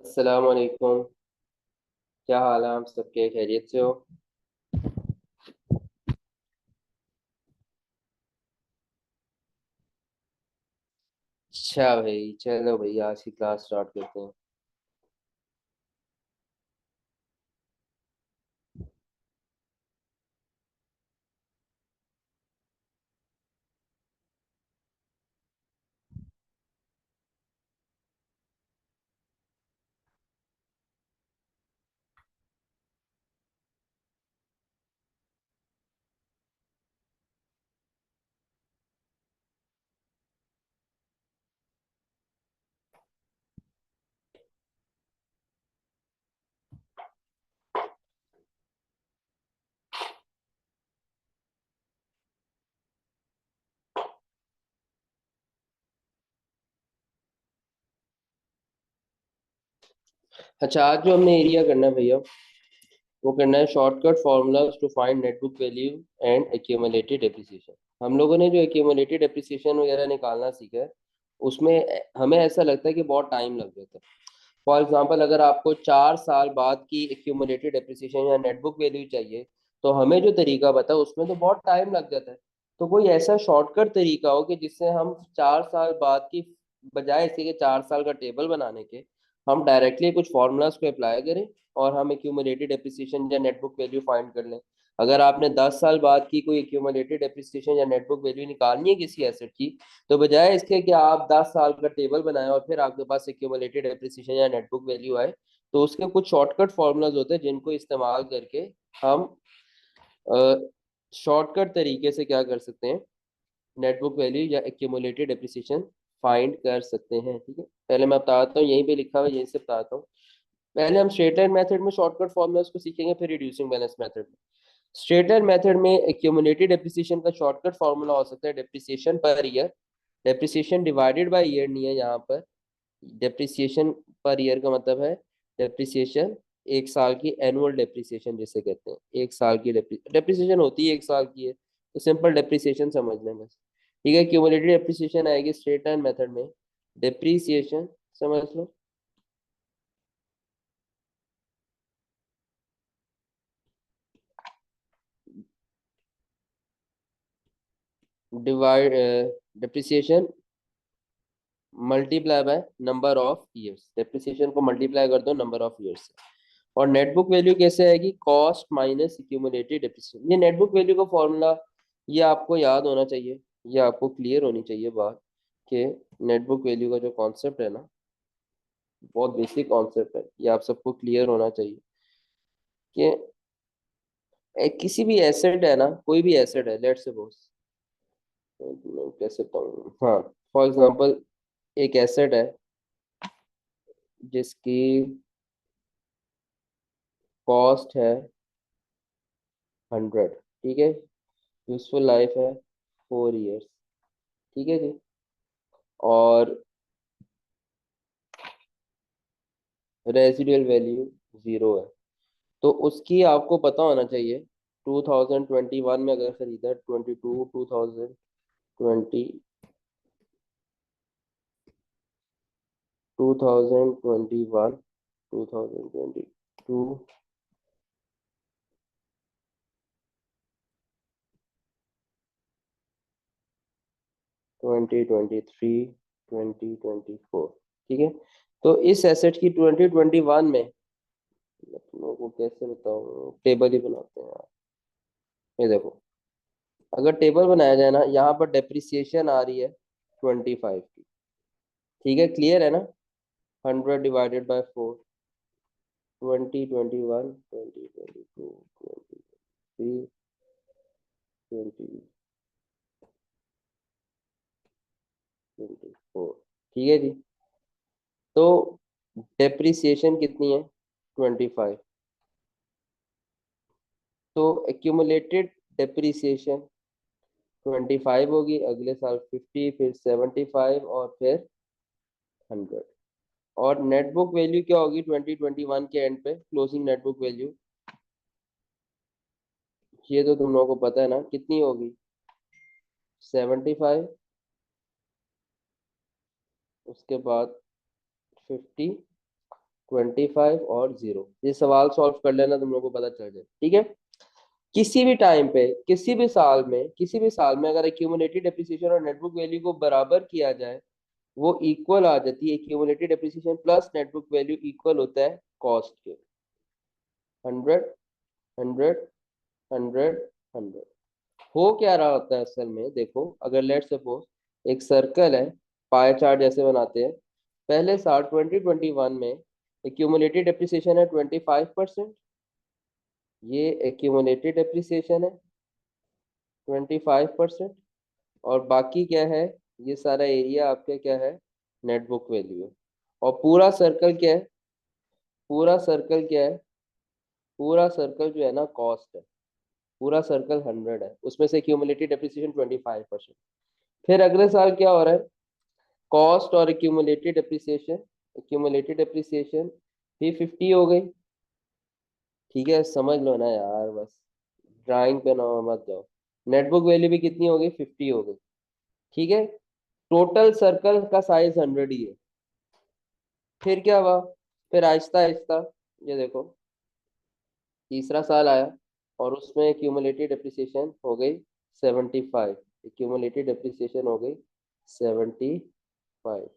अस्सलाम वालेकुम। क्या हाल है? आप सबके खैरियत से हो? अच्छा भाई, चलो भाई आज की क्लास स्टार्ट करते हैं। अच्छा, आज जो हमने एरिया करना है भैया, वो करना है shortcut formulas to find net book value and accumulated depreciation. हम लोगों ने जो एक्यूमुलेटेड डेप्रिसिएशन वगैरह निकालना सीखा है, उसमें हमें ऐसा लगता है कि बहुत टाइम लग जाता है। फॉर एग्जाम्पल, अगर आपको 4 साल बाद की एक्यूमुलेटेड डेप्रिसिएशन या नेटबुक वैल्यू चाहिए, तो हमें जो तरीका बता उसमें तो बहुत टाइम लग जाता है। तो कोई ऐसा शॉर्टकट तरीका हो कि जिससे हम 4 साल बाद की बजाय इसी के 4 साल का टेबल बनाने के हम डायरेक्टली कुछ फार्मूलाज को अप्लाई करें और हम एक्यूमुलेटेड डेप्रिसिएशन या नेटबुक वैल्यू फाइंड कर लें। अगर आपने 10 साल बाद की कोई एक्यूमुलेटेड डेप्रिसिएशन या नेटबुक वैल्यू निकालनी है किसी एसेट की, तो बजाय इसके कि आप 10 साल का टेबल बनाएं और फिर आपके पास एक्यूमुलेटेड डेप्रिसिएशन या नेटबुक वैल्यू आए, तो उसके कुछ शॉर्टकट फॉर्मूलाज होते हैं जिनको इस्तेमाल करके हम शॉर्टकट तरीके से क्या कर सकते हैं, नेटबुक वैल्यू या एक्यूमुलेटेड डेप्रिसिएशन फाइंड कर सकते हैं। ठीक है, पहले मैं बताता हूँ, यहीं पे लिखा हुआ है, यहीं से बताता हूँ। पहले हम स्ट्रेट लाइन मेथड में शॉर्टकट फॉर्मूलाज को सीखेंगे, फिर रिड्यूसिंग बैलेंस मेथड में। स्ट्रेट लाइन मेथड में एक्यूमुलेटेड डेप्रिसिएशन का शॉर्टकट फॉर्मूला हो सकता है depreciation per year. Depreciation divided by year नहीं है यहाँ पर। डेप्रिसिएशन पर ईयर का मतलब है डेप्रिसिएशन एक साल की एनुअल डेप्रिसिएशन जिसे कहते हैं। एक साल की डेप्रिसिएशन होती है, एक साल की है, तो सिंपल डेप्रिसिएशन समझ लें बस। ठीक है, क्यूमुलेटिव डेप्रिसिएशन आएगी स्ट्रेट लाइन मेथड में। डेप्रिसिएशन समझ लो, divide depreciation multiply by number of years. Depreciation को मल्टीप्लाई कर दो नंबर ऑफ ईयर्स से। और नेटबुक वैल्यू कैसे आएगी? Cost minus accumulated depreciation. ये नेटबुक वैल्यू का फॉर्मूला, ये आपको याद होना चाहिए, ये आपको क्लियर होनी चाहिए बात कि नेटबुक वैल्यू का जो कॉन्सेप्ट है ना, बहुत बेसिक कॉन्सेप्ट है, ये आप सबको क्लियर होना चाहिए कि किसी भी एसेट है ना, कोई भी एसेट है, लेट्स सपोज, मैं कैसे बताऊँ, हाँ, फॉर एग्जांपल एक एसेट है जिसकी कॉस्ट है 100। ठीक है, यूजफुल लाइफ है 4 ईयर्स। ठीक है जी, और रेजिडुअल वैल्यू 0 है। तो उसकी आपको पता होना चाहिए 2021 में अगर खरीदा, 2021, 2022, 2023, 2024। ठीक है, तो इस एसेट की 2021 में, मैं तुम लोगों को कैसे बताऊँ, टेबल ही बनाते हैं यार। ये देखो, अगर टेबल बनाया जाए ना, यहाँ पर डेप्रिसिएशन आ रही है 25 की। ठीक है, क्लियर है ना? 100 डिवाइडेड बाय 4, 20, 21, 20, 22, 23, 20, 24। ठीक है जी। तो डेप्रिसिएशन कितनी है? 25। तो एक्यूमुलेटेड डेप्रिसिएशन 25 होगी, अगले साल 50, फिर 75 और फिर 100। और नेट बुक वैल्यू क्या होगी 2021 के एंड पे? क्लोजिंग नेट बुक वैल्यू, ये तो तुम लोगों को पता है ना, कितनी होगी? 75, उसके बाद 50, 25 और 0। ये सवाल सॉल्व कर लेना, तुम लोगों को पता चल जाए। ठीक है। किसी भी टाइम पे, किसी भी साल में अगर एक्यूमुलेटेड डेप्रिसिएशन और नेटबुक वैल्यू को बराबर किया जाए, वो इक्वल आ जाती है। Accumulated depreciation plus netbook value equal होता है कॉस्ट के। 100, 100, 100, 100। हो क्या रहा होता है असल में, देखो, अगर लेट सपोज एक सर्कल है, पाई चार्ट जैसे बनाते हैं। पहले साल 2021 में एक्यूमुलेटेड डेप्रिसिएशन है 25%। ये एक्यूमुलेटेड डेप्रिसिएशन है 25%। और बाकी क्या है? ये सारा एरिया आपका क्या है? नेटबुक वैल्यू है। और पूरा सर्कल क्या है? पूरा सर्कल क्या है? पूरा सर्कल जो है ना, कॉस्ट है। पूरा सर्कल 100 है, उसमें से एक्यूमुलेटेड डेप्रिसिएशन 25%। फिर अगले साल क्या हो रहा है? कॉस्ट और एक्यूमुलेटेड डेप्रिसिएशन भी 50 हो गई। ठीक है, समझ लो ना यार, बस ड्राइंग पे ना मत जाओ। नेटबुक वैल्यू भी कितनी हो गई? 50 हो गई। ठीक है। टोटल सर्कल का साइज 100 ही है। फिर क्या हुआ? फिर आहिस्ता आहिस्ता, ये देखो, तीसरा साल आया और उसमें एक्यूमुलेटेड डेप्रिसिएशन हो गई 75। एक्यूमुलेटेड डेप्रिसिएशन हो गई 75।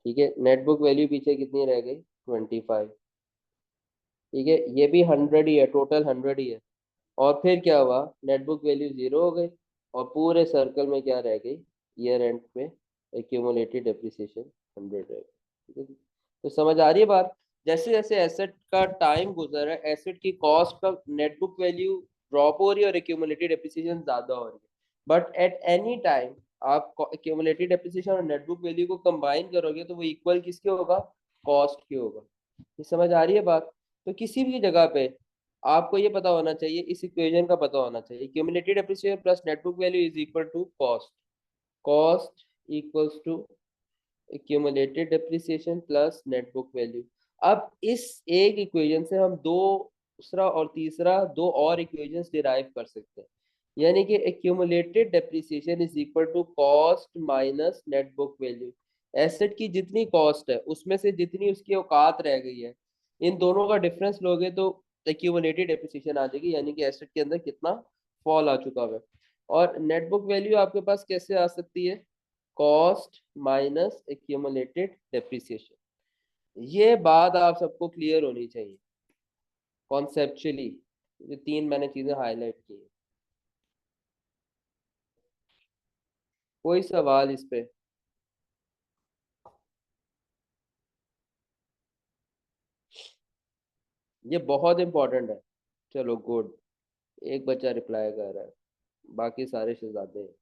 ठीक है। नेटबुक वैल्यू पीछे कितनी रह गई? 25। ठीक है, ये भी 100 ही है, टोटल 100 ही है। और फिर क्या हुआ? नेटबुक वैल्यू 0 हो गई और पूरे सर्कल में क्या रह गई? ईयर एंड में एक्यूमुलेटेड डेप्रिसिएशन 100 रह गई। ठीक है। तो समझ आ रही है बात? जैसे जैसे एसेट का टाइम गुजर रहा है, एसेट की कॉस्ट का नेटबुक वैल्यू ड्रॉप हो रही है और एक्यूमुलेटेड डेप्रिसिएशन ज्यादा हो रही है। बट एट एनी टाइम आप एक्यूमुलेटेड डेप्रिसिएशन और नेटबुक वैल्यू को कंबाइन करोगे तो वो इक्वल किसके होगा? कॉस्ट के होगा। ये समझ आ रही है बात? तो किसी भी जगह पे आपको ये पता होना चाहिए, इस इक्वेशन का पता होना चाहिए, cumulated appreciation plus net book value is equal to cost. Cost equals to accumulated depreciation plus net book value. अब इस एक इक्वेशन से हम दूसरा और तीसरा दो और इक्वेशंस डिराइव कर सकते हैं। यानी कि accumulated depreciation is equal to cost minus net book value. Asset की जितनी कॉस्ट है उसमें से जितनी उसकी औकात रह गई है, इन दोनों का डिफरेंस लोगे तो एक्यूमुलेटेड डेप्रिसिएशन आ जाएगी, यानी कि एसेट के अंदर कितना फॉल आ चुका है। और नेट बुक वैल्यू आपके पास कैसे आ सकती है? Cost minus accumulated depreciation. ये बात आप सबको क्लियर होनी चाहिए कॉन्सेप्चुअली, जो तीन मैंने चीजें हाईलाइट की है। कोई सवाल इस पे? ये बहुत इंपॉर्टेंट है। चलो गुड, एक बच्चा रिप्लाई कर रहा है, बाकी सारे शहजादे हैं।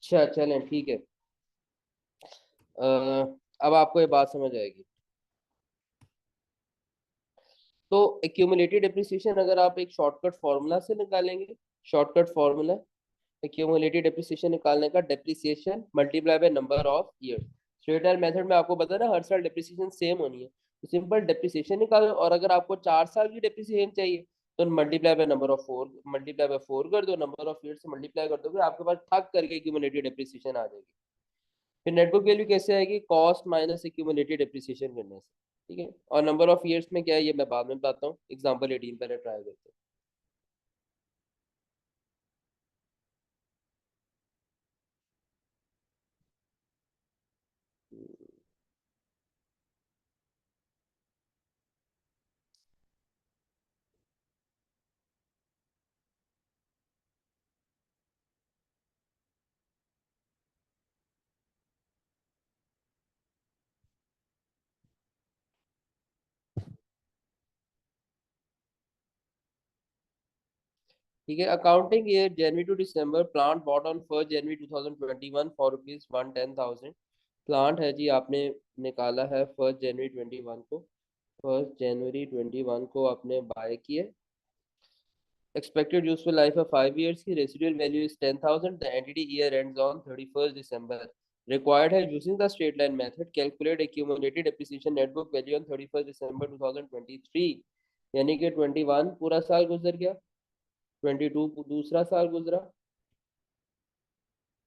अच्छा चलें ठीक है। अ, अब आपको ये बात समझ आएगी। तो एक्यूमुलेटेड डेप्रिसिएशन अगर आप एक शॉर्टकट फॉर्मूला से निकालेंगे, शॉर्टकट फॉर्मूला एक्यूमुलेटेड डेप्रिसिएशन निकालने का, depreciation multiply by number of years. Straight line method में आपको पता है ना, हर साल डेप्रिसिएशन सेम होनी है, तो सिंपल डेप्रिसिएशन निकालो। और अगर आपको 4 साल की डेप्रिसिएशन चाहिए तो multiply by number of 4, multiply by 4 कर दो, नंबर ऑफ ईयर्स से मल्टीप्लाई कर दोगे, आपके पास ठक करके एक्यूमुलेटेड डेप्रिसिएशन आ जाएगी। फिर नेटबुक वैल्यू कैसे आएगी, कॉस्ट माइनस एक्यूमुलेटेड डेप्रिसिएशन करने से। ठीक है, और नंबर ऑफ ईयर्स में क्या है ये मैं बाद में बताता हूँ। एग्जांपल 18 पहले ट्राई करते हैं। ठीक है, accounting year January to December, plant bought on 1 January 2021 for rupees 110,000। Plant है जी, आपने निकाला है 1 जनवरी 21 को, 1 जनवरी 21 को आपने बाय किए। एक्सपेक्टेड यूजफुल लाइफ है 5 years की, residual value is 10,000, the entity year ends on 31 December. Required है using the straight line method calculate accumulated depreciation net book value on 31 December 2023। यानी कि 21 पूरा साल गुजर गया, 22 दूसरा साल गुजरा,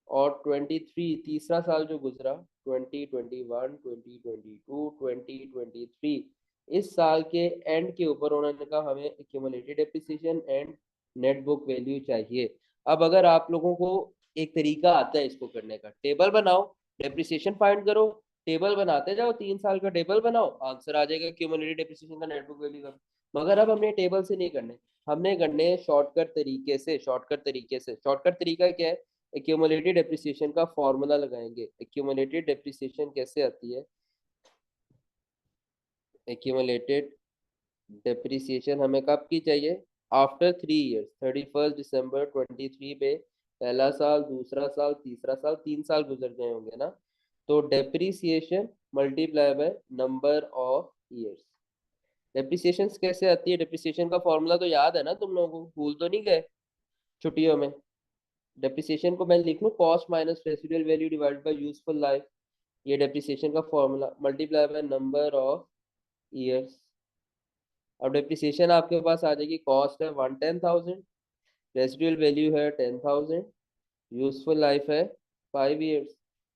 और 23 तीसरा साल जो गुजरा, 2021 2022 2023, इस साल के एंड के ऊपर उन्होंने कहा हमें accumulated depreciation and net book value चाहिए। अब अगर आप लोगों को एक तरीका आता है इसको करने का, टेबल बनाओ, डेप्रिसिएशन फाइंड करो, टेबल बनाते जाओ, 3 साल का टेबल बनाओ, आंसर आ जाएगा एक्यूमुलेटेड डेप्रिसिएशन का नेट बुक वैल्यू का। मगर अब हमने टेबल से नहीं करने, हमने करने शॉर्टकट तरीके से। शॉर्टकट तरीके से, शॉर्टकट तरीका क्या है, एक्यूमुलेटेड डेप्रिसिएशन का फॉर्मूला लगाएंगे। एक्यूमुलेटेड डेप्रिसिएशन कैसे आती है, एक्यूमुलेटेड डेप्रिसिएशन हमें कब की चाहिए, आफ्टर 3 years, 31 दिसंबर 23 पे पहला साल, दूसरा साल, तीसरा साल, 3 साल गुजर गए होंगे ना, तो depreciation multiply by number of years. Depreciation कैसे आती है, डेप्रिसिएशन का फॉर्मूला तो याद है ना तुम लोगों को, भूल तो नहीं गए छुट्टियों में। डेप्रिसिएशन को मैं लिख लूँ, cost minus residual value divide by useful life, ये डेप्रिसिएशन का formula, multiply by number of years. अब डेप्रिसिएशन आपके पास आ जाएगी, कॉस्ट है 110,000, रेसिडुअल वैल्यू है 10,000, यूजफुल लाइफ है 5 years,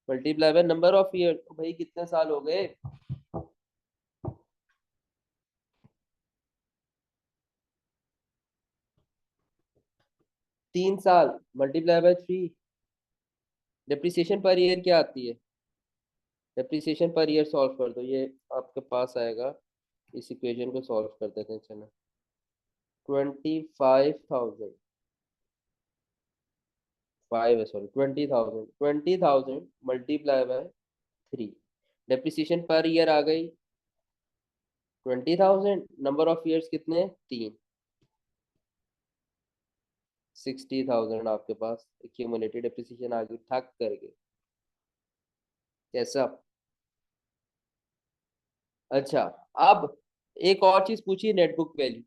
multiply by number of year. तो भाई कितने साल हो गए, 3 साल, multiply by 3। Depreciation per year क्या आती है, डेप्रिसिएशन पर ईयर सॉल्व कर दो, ये आपके पास आएगा। इस इक्वेशन को सॉल्व कर देते हैं, चलो। 25,000, 5 है sorry, 20,000, 20,000 multiply by 3, depreciation per year आ गई 20,000, नंबर ऑफ ईयर्स कितने, 3, 60,000 आपके पास एक्यूमुलेटेड डेप्रिसिएशन आ गई ठक करके। कैसा, अच्छा। अब एक और चीज पूछिए, नेटबुक वैल्यू।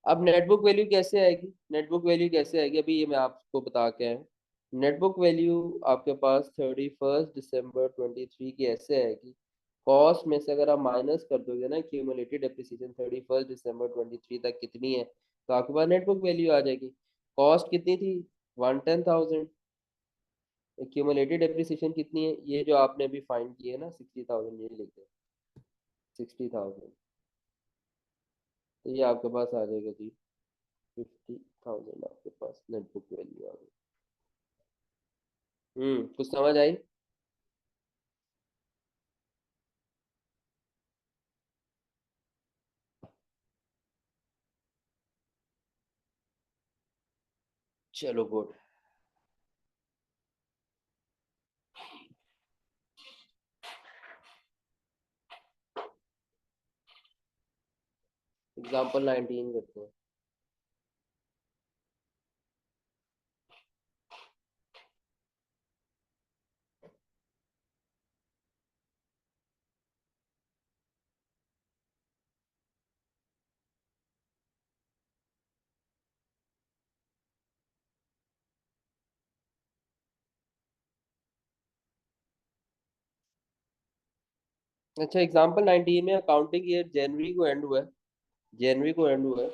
अब नेटबुक वैल्यू कैसे आएगी, नेटबुक वैल्यू कैसे आएगी, अभी ये मैं आपको बता के आया। नेटबुक वैल्यू आपके पास 31 दिसंबर 23 की ऐसे आएगी, कॉस्ट में से अगर आप माइनस कर दोगे ना, क्यूमुलेटेड डेप्रिसिएशन 31 दिसंबर 23 तक कितनी है, तो आपके पास नेटबुक वैल्यू आ जाएगी। कॉस्ट कितनी थी, 110,000, क्यूमुलेटेड डेप्रिसिएशन कितनी है, ये जो आपने अभी फाइंड की है ना 60,000, ये लिख दो 60,000, तो ये आपके पास आ जाएगा जी 50,000, आपके पास नेटबुक वैल्यू आ गई। कुछ समझ आई। चलो गुड। एग्जाम्पल 19 करते हैं। अच्छा, एग्जाम्पल 19 में अकाउंटिंग ईयर जनवरी को एंड हुआ है, जनवरी को एंड हुआ है।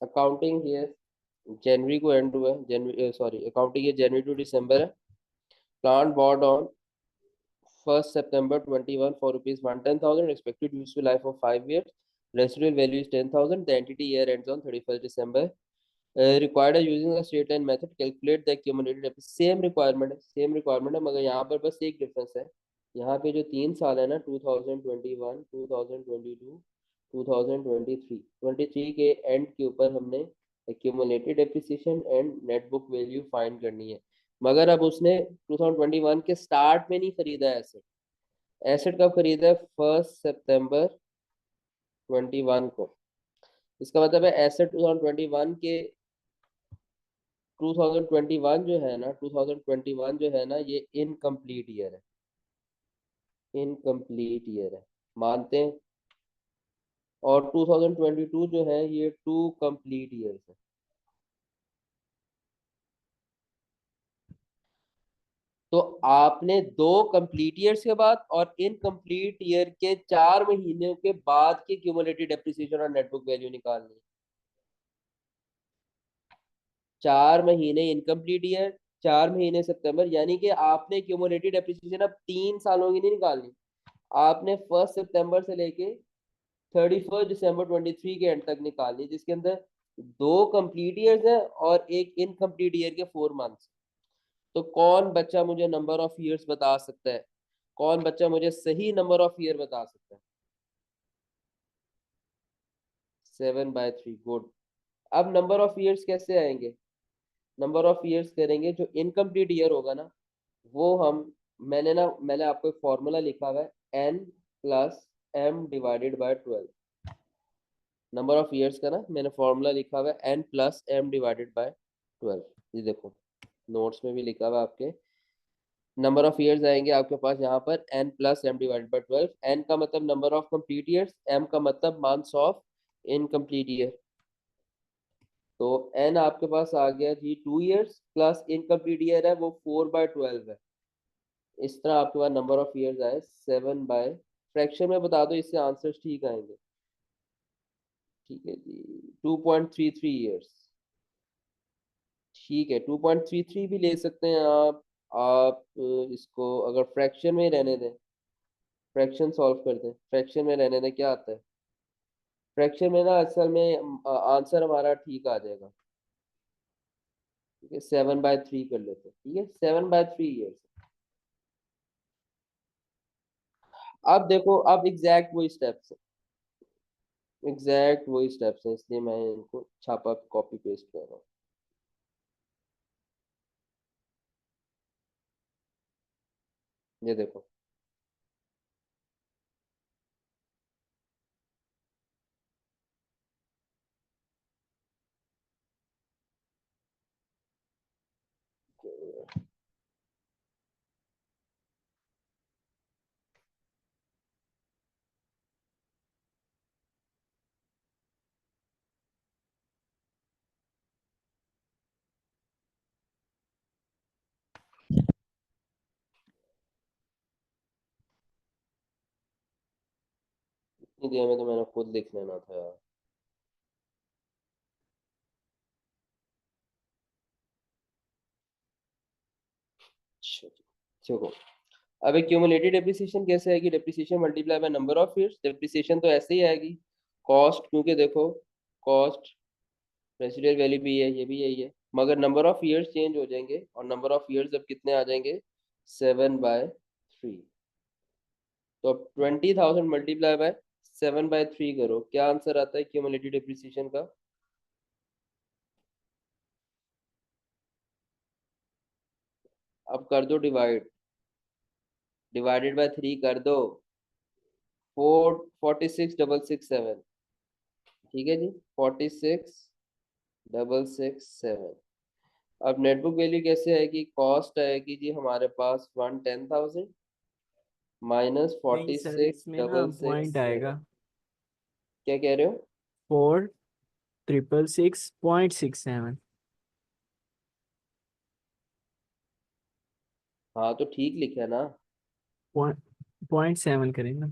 अकाउंटिंग ईयर जनवरी को एंड हुआ है, January sorry accounting year January to December है। Plant bought on 1st September 21 for rupees 110,000, expected useful life of 5 years, residual value is 10,000, the entity year ends on 31st December. Required है using a straight line method, calculate the accumulated same requirement है, मगर यहाँ पर बस एक difference है। यहाँ पे जो 3 साल है ना, 2021, 2022, 2023, 23 के एंड के ऊपर हमने accumulated depreciation and net book value find करनी है। मगर अब उसने 2021 के स्टार्ट में नहीं खरीदा है एसेट। एसेट कब खरीदा है? 1 सितंबर 21 को। इसका मतलब है एसेट 2021 के 2021 जो है ना, 2021 जो है ना, ये इनकम्प्लीट ईयर है, इनकम्प्लीट ईयर है, मानते हैं। और 2022 जो है ये 2 कंप्लीट ईयर्स है। तो आपने 2 कंप्लीट ईयर्स के बाद और इनकम्प्लीट ईयर के 4 महीने के बाद की क्यूमुलेटेड डेप्रिसिएशन और नेटबुक वैल्यू निकालनी है। 4 महीने इनकम्प्लीट ईयर, 4 महीने सितंबर, यानी कि आपने क्यूमुलेटेड डेप्रिसिएशन अब 3 सालों की नहीं निकालनी। आपने 1 सितंबर से लेके 31 दिसंबर 23 के एंड तक निकालनी, जिसके अंदर 2 कंप्लीट ईयर्स है और एक इनकम्प्लीट ईयर के 4 मंथ्स। तो कौन बच्चा मुझे नंबर ऑफ ईयर्स बता सकता है? कौन बच्चा मुझे सही नंबर ऑफ ईयर बता सकता है? 7/3, गुड। अब नंबर ऑफ ईयर्स कैसे आएंगे? नंबर ऑफ ईयर्स करेंगे, जो इनकम्प्लीट ईयर होगा ना, वो हम, मैंने आपको एक फॉर्मूला लिखा हुआ है, n+m/12। नंबर ऑफ ईयर्स का ना मैंने फॉर्मूला लिखा हुआ है n+m/12। ये देखो, नोट्स में भी लिखा हुआ है आपके। नंबर ऑफ ईयर्स आएंगे आपके पास यहाँ पर n+m/12। n का मतलब number of complete years, m का मतलब मंथ्स ऑफ इनकम्प्लीट ईयर। तो n आपके पास आ गया जी 2 ईयर्स, प्लस इनकम्प्लीट ईयर है वो 4/12 है। इस तरह आपके पास नंबर ऑफ ईयर्स आए 7/, फ्रैक्शन में बता दो, इससे आंसर्स ठीक आएंगे। ठीक है जी, 2.33 ईयर्स। ठीक है, 2.33 भी ले सकते हैं आप। आप इसको अगर फ्रैक्शन में रहने दें, फ्रैक्शन सॉल्व कर दें, फ्रैक्शन में रहने दें, क्या आता है? फ्रैक्शन में ना असल में आंसर हमारा ठीक आ जाएगा। ठीक है, 7/3 कर लेते हैं। ठीक है, 7/3 ईयर्स। अब देखो, अब एग्जैक्ट वही स्टेप्स हैं, इसलिए मैं इनको छापा कॉपी पेस्ट कर रहा हूँ। ये देखो, इतनी देर में तो मैंने खुद लिख लेना था यार। अच्छा जी, देखो, अब एक क्यूमुलेटेड डेप्रिसिएशन कैसे आएगी? Depreciation multiply by number of years. Depreciation तो ऐसे ही आएगी, कॉस्ट, क्योंकि देखो कॉस्ट रेसिडुअल वैल्यू भी है, ये भी यही है, मगर नंबर ऑफ ईयर्स चेंज हो जाएंगे, और नंबर ऑफ ईयर्स अब कितने आ जाएंगे? 7/3। तो अब 20,000 मल्टीप्लाई बाय 7/3 करो, क्या आंसर आता है क्यूमुलेटेड डेप्रिसिएशन का? अब कर दो डिवाइड, डिवाइडेड बाय 3 कर दो, 46,667। ठीक है जी, 46,667। अब नेटबुक वैल्यू कैसे आएगी? कॉस्ट आएगी जी हमारे पास 110,000 माइनस नहीं फोर्टी सर, सिक्स इसमें ना डबल सिक्स पॉइंट आएगा क्या कह रहे हो? 4,666.67। हाँ तो ठीक लिखा है ना। 0.7 करेंगे।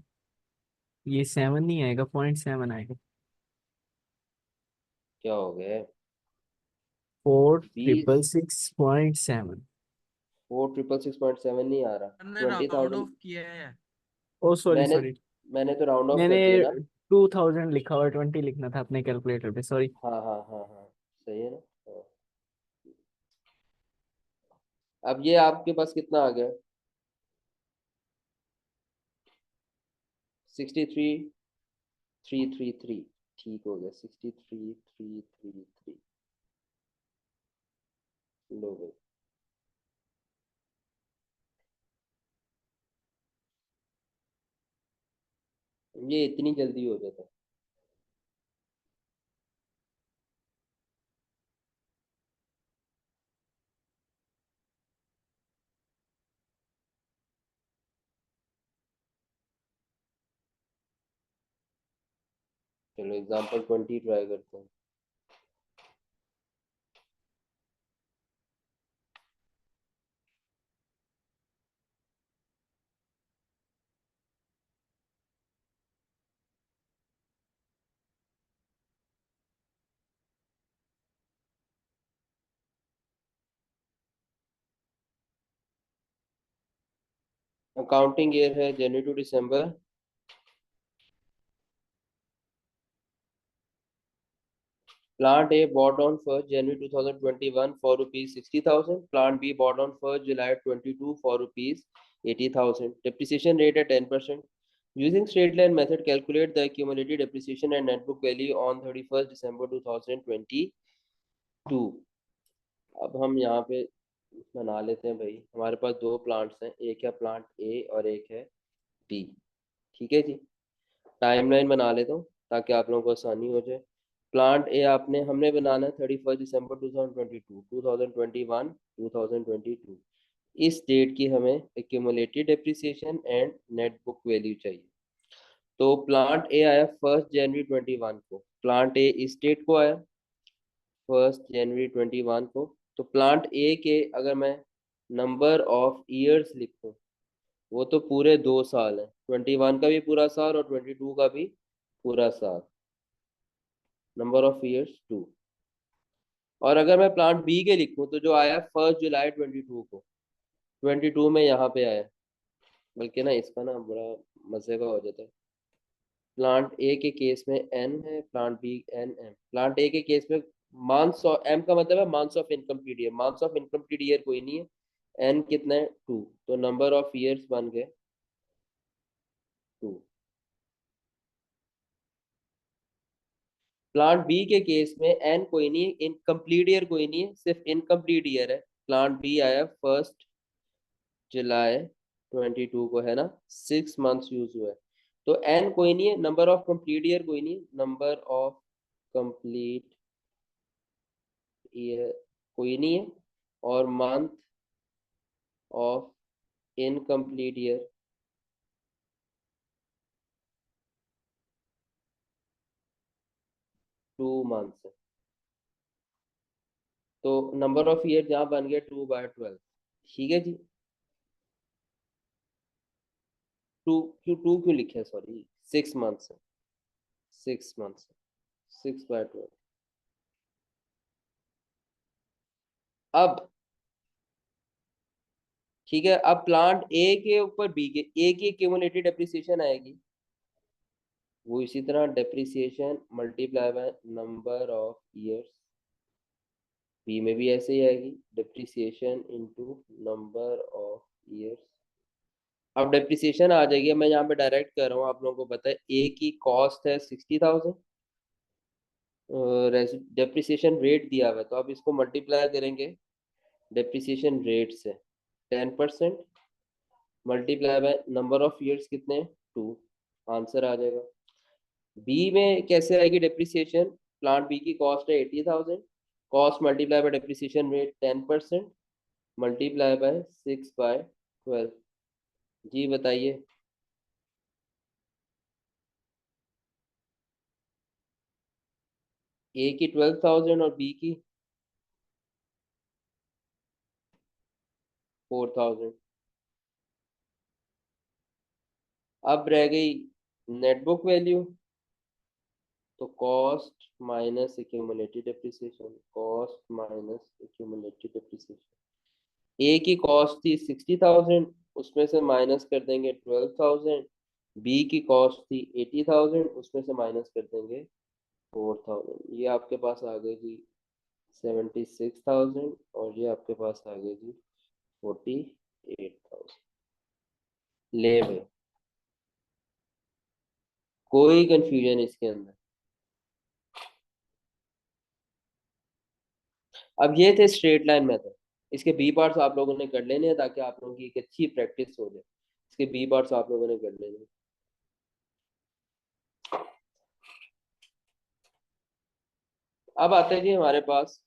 ये 7 नहीं आएगा, 0.7 आएगा। क्या हो गया? Four triple 20। Six point seven 4,666.7 नहीं आ रहा। हमने ट्वेंटी राउंड थाउजेंड ऑफ किया है। ओ सॉरी मैंने सॉरी। मैंने तो राउंड ऑफ मैंने कर दिया ना। 2000 लिखा हुआ, 20 लिखना था अपने कैलकुलेटर पे, सॉरी। हाँ हाँ हाँ हाँ, सही है ना। हाँ। अब ये आपके पास कितना आ गया? 63,333। ठीक हो गया, 63,333। लो भाई। ये इतनी जल्दी हो जाता है? चलो एग्जाम्पल 20 ट्राई करते हैं। अकाउंटिंग ईयर है January to December. Plant A bought on 1st January 2021 for rupees 60,000. Plant B bought on 1st July 22 for rupees 80,000. Depreciation rate at 10%. Using straight line method, calculate the accumulated depreciation and net book value on 31st December 2022. अब हम यहाँ पे बना लेते हैं भाई। हमारे पास दो प्लांट्स हैं, एक है प्लांट ए और एक है बी। ठीक है जी। टाइमलाइन बना लेता हूँ ताकि आप लोगों को आसानी हो जाए। प्लांट ए आपने हमने बनाना है 31 दिसंबर 2022, 2021, 2022। इस डेट की हमें accumulated depreciation and net book value चाहिए। तो प्लांट ए आया 1 जनवरी 2021 को। प्लांट ए इस डेट को आया 1 जनवरी 2021 को। तो प्लांट ए के अगर मैं नंबर ऑफ ईयर्स लिखूं, वो तो पूरे 2 साल है। 21 का भी पूरा साल और 22 का भी पूरा साल। Number of years 2। और अगर मैं प्लांट बी के लिखूं तो जो आया 1 जुलाई 22 को, 22 में यहाँ पे आया। बल्कि ना इसका ना बड़ा मजे का हो जाता है। प्लांट ए के केस में एन है, plant B N M. Plant A के केस में मंथ्स ऑफ एम का मतलब है months of incomplete year. Months of incomplete year कोई नहीं है। एन कितना है? 2। तो नंबर ऑफ ईयर्स बन गए 2। प्लांट बी के केस में एन कोई नहीं है, इनकम्प्लीट ईयर कोई नहीं है, सिर्फ इनकम्प्लीट ईयर है। प्लांट बी आया 1 जुलाई 22 को, है ना। 6 मंथ्स यूज हुआ है। तो एन कोई नहीं है, नंबर ऑफ कंप्लीट ईयर कोई नहीं है, नंबर ऑफ कंप्लीट ईयर कोई नहीं है। और month of incomplete year 2 months है। तो नंबर ऑफ ईयर जहाँ बन गया 2/12। ठीक है जी। 2 क्यों लिखे, सॉरी। 6 मंथ्स है। 6 मंथ्स है। 6/12। अब ठीक है, अब प्लांट ए के ऊपर बी के ए की क्यूमुलेटेड डेप्रिसिएशन आएगी। वो इसी तरह depreciation multiply by number of years. B में भी ऐसे ही आएगी, depreciation into number of years. अब डेप्रिसिएशन आ जाएगी। मैं यहाँ पे डायरेक्ट कर रहा हूँ, आप लोगों को पता है ए की कॉस्ट है 60,000। डेप्रिसिएशन रेट दिया हुआ है, तो आप इसको मल्टीप्लाई करेंगे डेप्रिसिएशन रेट से 10%, multiply by number of years कितने? 2। आंसर आ जाएगा। बी में कैसे आएगी डेप्रिसिएशन? प्लांट बी की कॉस्ट है 80,000। Cost multiply bye depreciation rate 10%, multiply by 6/12। जी बताइए। ए की 12,000 और बी की 4,000। अब रह गई नेटबुक वैल्यू, तो cost minus accumulated depreciation, cost minus accumulated depreciation. A की कॉस्ट थी 60,000, उसमें से माइनस कर देंगे 12,000। बी की कॉस्ट थी 80,000, उसमें से माइनस कर देंगे 4,000। ये आपके पास आ गई जी 76,000, और ये आपके पास आ गई जी 48,000। ले भाई, कोई कंफ्यूजन इसके अंदर? अब ये थे स्ट्रेट लाइन मेथड। इसके बी पार्ट्स आप लोगों ने कर लेने हैं ताकि आप लोगों की एक अच्छी प्रैक्टिस हो जाए। इसके बी पार्ट्स आप लोगों ने कर लेने हैं। अब आते हैं जी हमारे पास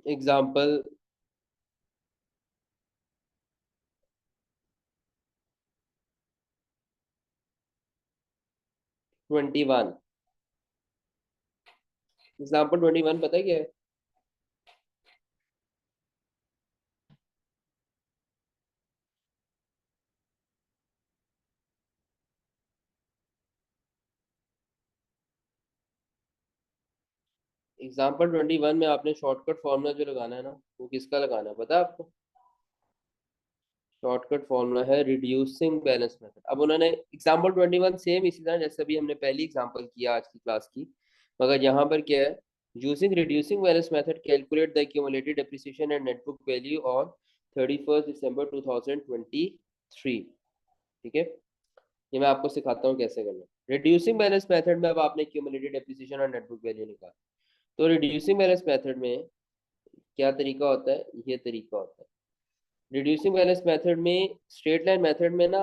एग्जाम्पल 21। एग्जाम्पल 21 पता है क्या है? एग्जाम्पल 21 में आपने शॉर्टकट फॉर्मूला जो लगाना है ना, वो किसका लगाना है पता है आपको? शॉर्टकट फॉर्मूला है रिड्यूसिंग बैलेंस मेथड। अब उन्होंने एग्जाम्पल 21 सेम इसी तरह जैसे अभी हमने पहली एग्जाम्पल किया आज की क्लास की, मगर यहाँ पर क्या है, using reducing balance method calculate the accumulated depreciation and net book value on 31 December 2023। ठीक है, ये मैं आपको सिखाता हूँ कैसे करना। रिड्यूसिंग बैलेंस मेथड में अब आपने एक्यूमुलेटेड डेप्रिसिएशन और नेट बुक वैल्यू निकाला। तो रिड्यूसिंग बैलेंस मेथड में क्या तरीका होता है, ये तरीका होता है। रिड्यूसिंग बैलेंस मेथड में, स्ट्रेट लाइन मेथड में ना,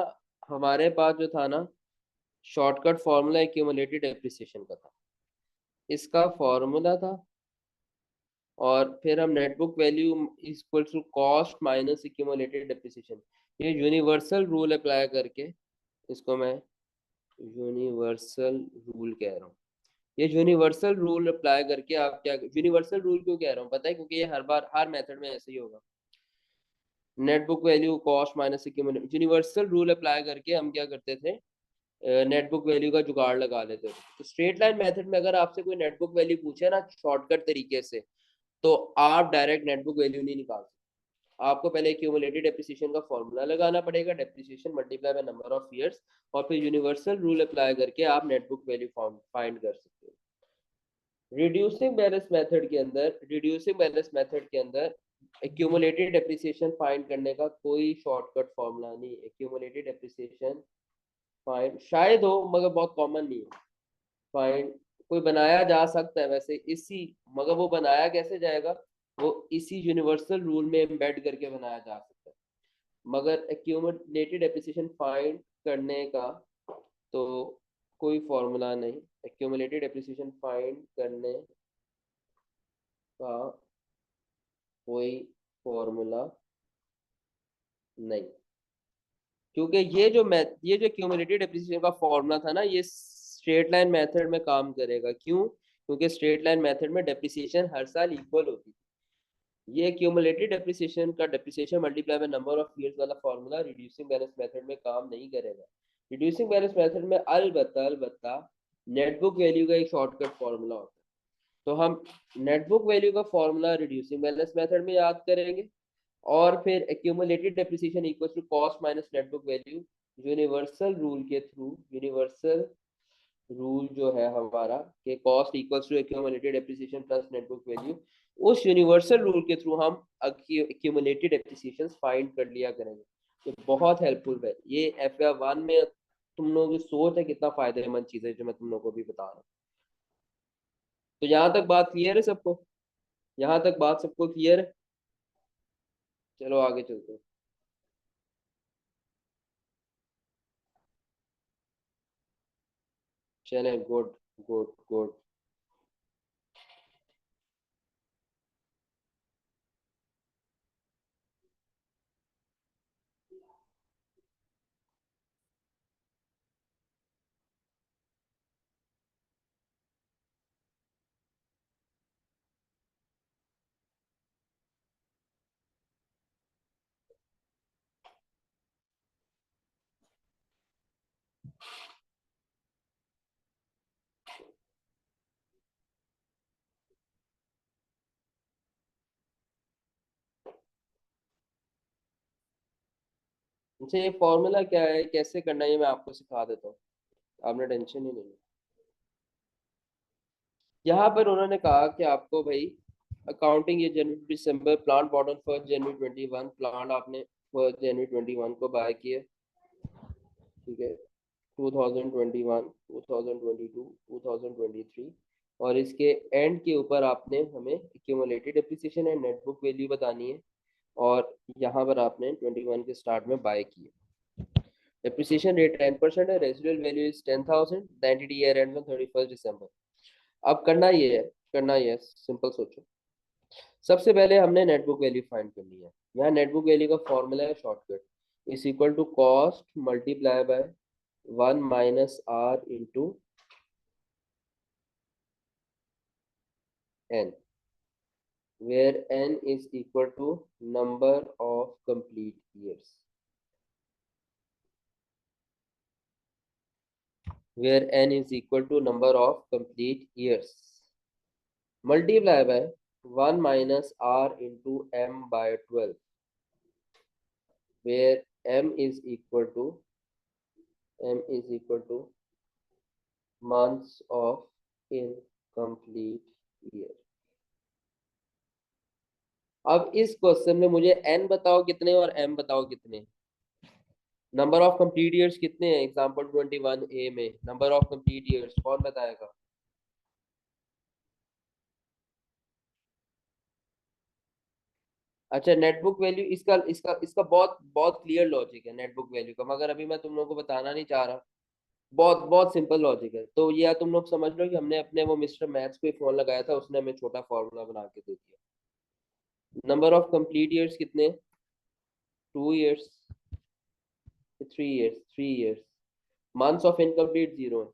हमारे पास जो था ना शॉर्टकट फॉर्मूला एक्यूमुलेटेड डेप्रिसिएशन का था, इसका फॉर्मूला था, और फिर हम net book value equal to cost minus accumulated depreciation, ये यूनिवर्सल रूल अप्लाई करके, इसको मैं यूनिवर्सल रूल कह रहा हूँ। ये यूनिवर्सल रूल अप्लाई करके आप क्या, यूनिवर्सल रूल क्यों कह रहा हूँ पता है, क्योंकि ये हर बार हर मेथड में ऐसे ही होगा। Net book value cost minus universal rule apply करके हम क्या करते थे, नेट बुक वैल्यू का जुगाड़ लगा लेते थे। तो स्ट्रेट लाइन मेथड में अगर आपसे कोई नेट बुक वैल्यू पूछे ना शॉर्टकट तरीके से, तो आप डायरेक्ट नेट बुक वैल्यू नहीं निकाल सकते। आपको पहले एक्यूमुलेटेड डेप्रिसिएशन का फॉर्मूला लगाना पड़ेगा, depreciation multiply by number of years, और फिर यूनिवर्सल रूल अप्लाई करके आप नेट बुक वैल्यू फाइंड कर सकते हो। रिड्यूसिंग बैलेंस मेथड के अंदर एक्यूमुलेटेड डेप्रिसिएशन फाइंड करने का कोई शॉर्टकट फॉर्मूला नहीं। एक्यूमुलेटेड डेप्रिसिएशन फाइंड शायद हो, मगर बहुत कॉमन नहीं है। फाइंड कोई बनाया जा सकता है वैसे इसी, मगर वो बनाया कैसे जाएगा, वो इसी यूनिवर्सल रूल में एम्बेड करके बनाया जा सकता है। मगर एक्यूमुलेटेड डेप्रिसिएशन फाइंड करने का तो कोई फॉर्मूला नहीं। एक्यूमुलेटेड डेप्रिसिएशन फाइंड करने का कोई फॉर्मूला नहीं, क्योंकि ये जो क्यूमुलेटिव डेप्रिसिएशन का फॉर्मूला था ना, ये स्ट्रेट लाइन मेथड में काम करेगा। क्यों? क्योंकि स्ट्रेट लाइन मेथड में डेप्रिसिएशन हर साल इक्वल होती है। ये क्यूमुलेटिव डेप्रिसिएशन का depreciation multiply by number of years वाला फॉर्मूला रिड्यूसिंग बैलेंस मेथड में काम नहीं करेगा। रिड्यूसिंग बैलेंस मेथड में अलबत्ता नेटबुक वैल्यू का एक शॉर्टकट फॉर्मूला होता है। तो हम नेटबुक वैल्यू का फॉर्मूला रिड्यूसिंग बैलेंस मेथड में याद करेंगे, और फिर accumulated depreciation equals to cost minus net book value universal rule के थ्रू। यूनिवर्सल रूल जो है हमारा कि cost equals to accumulated depreciation plus net book value, उस यूनिवर्सल रूल के थ्रू हम एक्यूमुलेटेड डेप्रिसिएशन फाइंड कर लिया करेंगे। ये बहुत हेल्पफुल है। ये FY1 में तुम लोगों की सोच है कितना फायदेमंद चीज है जो मैं तुम लोगों को भी बता रहा हूँ। तो यहाँ तक बात क्लियर है सबको? यहाँ तक बात सबको क्लियर है? चलो आगे चलते हैं। चले, गुड गुड गुड। अच्छा, ये फॉर्मूला क्या है, कैसे करना है, ये मैं आपको सिखा देता हूँ, आपने टेंशन ही नहीं लेनी। यहाँ पर उन्होंने कहा कि आपको भाई अकाउंटिंग ये January to December, plant bought on 1 January 2021, प्लांट आपने 1 जनवरी 2021 को बाय किए, ठीक है, 2021, 2022, 2023, और इसके एंड के ऊपर आपने हमें accumulated depreciation and net book value बतानी है, और यहाँ पर आपने 21 के स्टार्ट में बाय किए। डेप्रिसिएशन रेट 10% है, residual value is 10,000, 90 year and में 31 दिसंबर। अब करना ये है, सिंपल सोचो। सबसे पहले हमने नेटबुक वैल्यू फाइंड करनी है। यहाँ नेटबुक वैल्यू का फॉर्मूला है shortcut, is equal to cost multiply by 1 - r into n, where n is equal to number of complete years, where n is equal to number of complete years, multiply by 1 - r into m by 12, where m is equal to months of incomplete year. अब इस question में मुझे n बताओ कितने और m बताओ कितने। Number of complete years कितने हैं एग्जांपल 21A में, नंबर ऑफ कंप्लीट ईयर्स कौन बताएगा। अच्छा, नेटबुक वैल्यू, इसका इसका इसका बहुत बहुत क्लियर लॉजिक है नेटबुक वैल्यू का, मगर अभी मैं तुम लोगों को बताना नहीं चाह रहा। बहुत बहुत सिंपल लॉजिक है, तो ये तुम लोग समझ लो कि हमने अपने वो मिस्टर मैथ्स को फोन लगाया था, उसने हमें छोटा फॉर्मूला बना के दे दिया। नंबर ऑफ कंप्लीट ईयर्स कितने, 2 years, 3 years. Months of incomplete 0,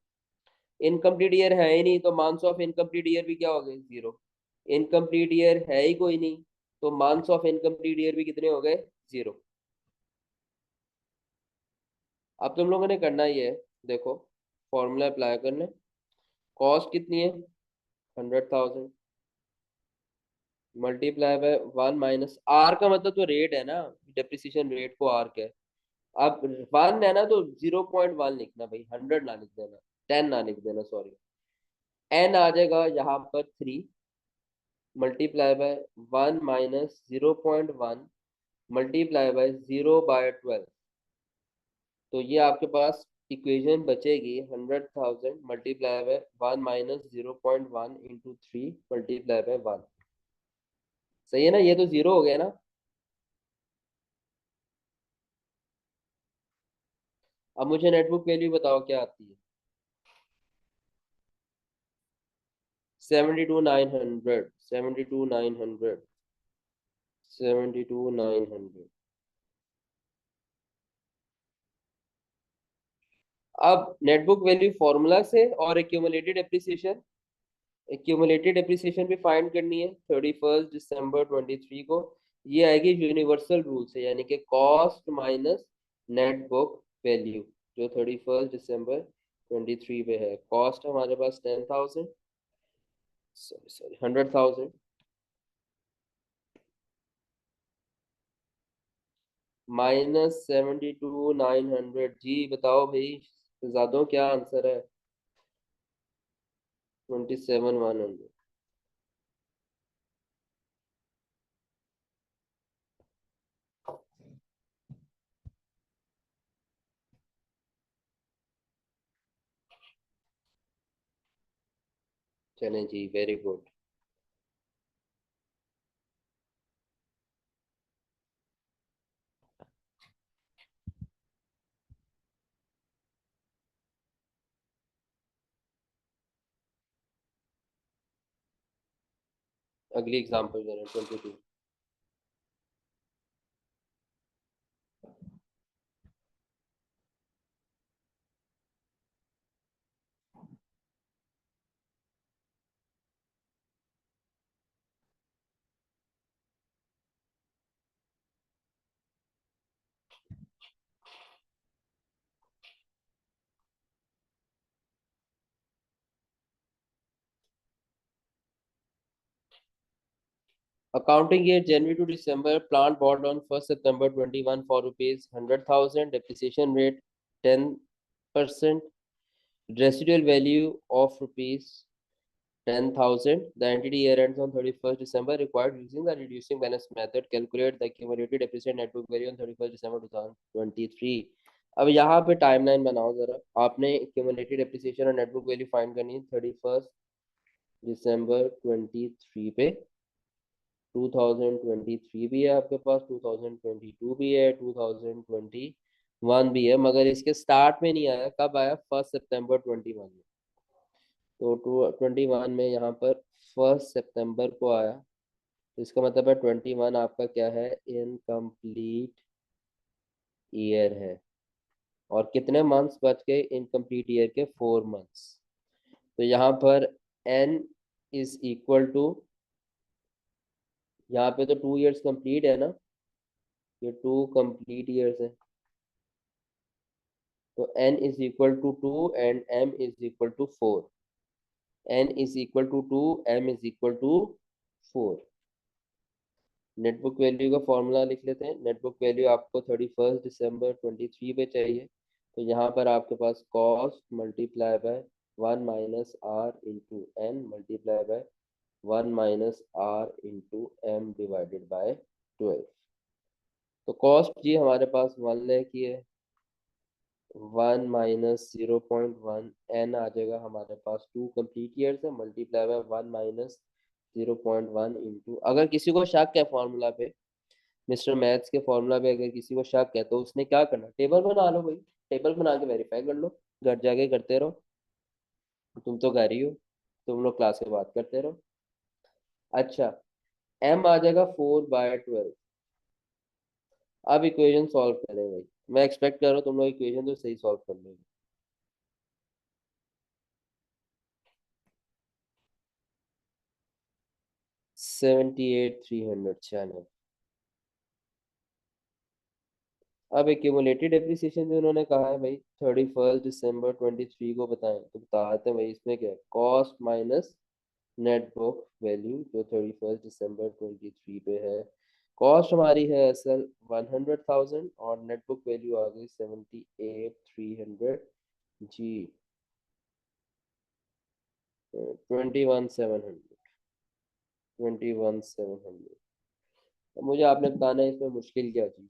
incomplete year है ही नहीं, तो मंथ्स ऑफ इनकम्प्लीट ईयर भी क्या हो गए, 0। इनकम्प्लीट ईयर है ही कोई नहीं, तो मंथ्स ऑफ इनकम्प्लीट ईयर भी कितने हो गए, 0। अब तुम लोगों ने करना ये है, देखो, फॉर्मूला अप्लाई करना। कॉस्ट कितनी है, 100,000, मल्टीप्लाई बाय 1 - r का मतलब तो रेट है ना, डेप्रिसिएशन रेट को r क्या है। अब 1 है ना, तो 0.1 लिखना भाई, 100 ना लिख देना, 10 ना लिख देना, सॉरी। n आ जाएगा यहाँ पर 3, मल्टीप्लाई बाय 1 - 0.1 मल्टीप्लाई बाय 0/12, तो ये आपके पास इक्वेशन बचेगी 100,000 multiply by 1 - 0.1 into 3 multiply by 1। सही है ना, ये तो 0 हो गया ना। अब मुझे नेटबुक वैल्यू बताओ क्या आती है, 72,900, 72,900, 72,900। अब नेटबुक वैल्यू फॉर्मूला से और एक्यूमुलेटेड डेप्रिसिएशन भी फाइंड करनी है 31 दिसंबर 23 को। ये आएगी यूनिवर्सल रूल से, यानी कि cost minus net book value, जो 31 दिसंबर 23 पे है। कॉस्ट हमारे पास 10,000, सॉरी सॉरी 100,000, -72,900। जी बताओ भाई, ज्यादा क्या आंसर है, 27,100। चलें जी, वेरी गुड। अगली एग्जांपल करें, 22। Accounting year January to December, plant bought on 1st September 21 for rupees 100,000, depreciation rate 10%, residual value of rupees 10,000. The entity year ends on 31st December. Required using the reducing balance method. Calculate the accumulated depreciation net book value on 31st December 2023. अब यहाँ पे timeline बनाओ जरा. आपने accumulated depreciation और net book value find करनी है 31st December 23 पे. 2023 भी है आपके पास, 2022 भी है, 2021 भी है, मगर इसके स्टार्ट में नहीं आया. कब आया? 1 सितंबर 21 में. तो 21 में यहाँ पर 1 सितंबर को आया. तो इसका मतलब है 21 आपका क्या है? इनकम्प्लीट ईयर है. और कितने मंथ्स बच गए इनकम्प्लीट ईयर के? 4 मंथ्स. तो यहाँ पर n इज इक्वल टू, यहाँ पे तो 2 इयर्स कंप्लीट है ना, ये 2 कंप्लीट ईयर्स है. तो n is equal to 2 and m is equal to 4. n is equal to 2, m is equal to 4. Net book value का फॉर्मूला लिख लेते हैं. नेटबुक वैल्यू आपको 31st December 23 पे चाहिए. तो यहाँ पर आपके पास cost multiply by 1 minus R into N multiply by 1 minus R into M divided by 12. तो कॉस्ट जी हमारे पास 1 लाख की है. 1 माइनस 0.1 एन आ जाएगा हमारे पास. 2 कंप्लीट ईयर्स है मल्टीप्लाई बाय 1 माइनस 0.1 इंटू. अगर किसी को शक है फॉर्मूला पे, मिस्टर मैथ्स के फॉर्मूला पे अगर किसी को शक है, तो उसने क्या करना? टेबल बना लो भाई. टेबल बना के वेरीफाई कर लो. घर जाके करते रहो. तुम तो घर ही हो, तुम लोग क्लास के बात करते रहो. अच्छा, m आ जाएगा 4/12. अब इक्वेशन सॉल्व करें भाई. मैं एक्सपेक्ट कर रहा हूँ तुम लोग इक्वेशन तो सही सॉल्व कर लोगे. 78,300 चैनल. अब एक्यूमुलेटेड डेप्रिसिएशन जो उन्होंने कहा है भाई 31st December 23 को बताएं, तो बताते हैं भाई इसमें क्या है. Cost minus net book value जो 31st December 23 पे है. कॉस्ट हमारी है असल 100,000 और नेट बुक वैल्यू आ गई 78,300 जी. 21,700. मुझे आपने बताना है इसमें मुश्किल क्या चीज़.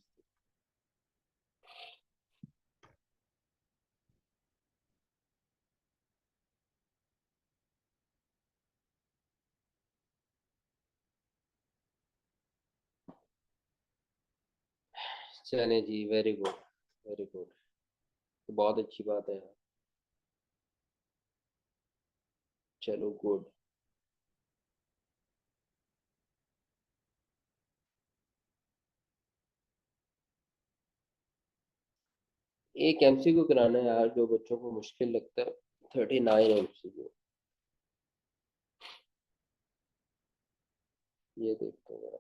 चले जी, वेरी गुड, वेरी गुड. तो बहुत अच्छी बात है यार. चलो गुड. एक एमसीक्यू कराना है यार जो बच्चों को मुश्किल लगता है. 39 एमसीक्यू. ये देखते हैं यार.